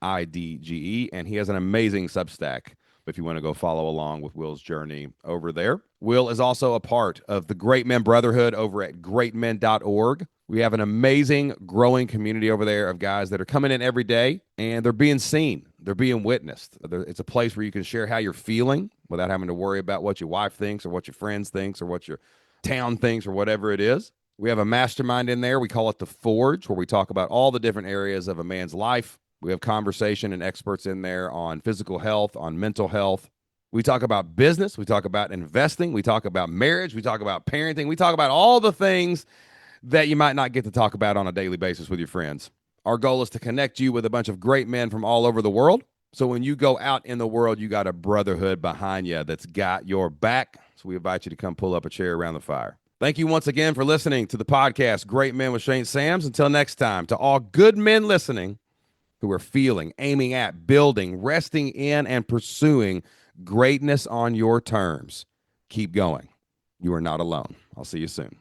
And he has an amazing Substack if you want to go follow along with Will's journey over there. Will is also a part of the Great Men Brotherhood over at greatmen.org. We have an amazing growing community over there of guys that are coming in every day and they're being seen. They're being witnessed. It's a place where you can share how you're feeling without having to worry about what your wife thinks or what your friends thinks or what your town thinks or whatever it is. We have a mastermind in there. We call it The Forge, where we talk about all the different areas of a man's life. We have conversation and experts in there on physical health, on mental health. We talk about business. We talk about investing. We talk about marriage. We talk about parenting. We talk about all the things that you might not get to talk about on a daily basis with your friends. Our goal is to connect you with a bunch of great men from all over the world. So when you go out in the world, you got a brotherhood behind you that's got your back. So we invite you to come pull up a chair around the fire. Thank you once again for listening to the podcast, Great Men with Shane Sams. Until next time, to all good men listening who are feeling, aiming at, building, resting in, and pursuing greatness on your terms, keep going. You are not alone. I'll see you soon.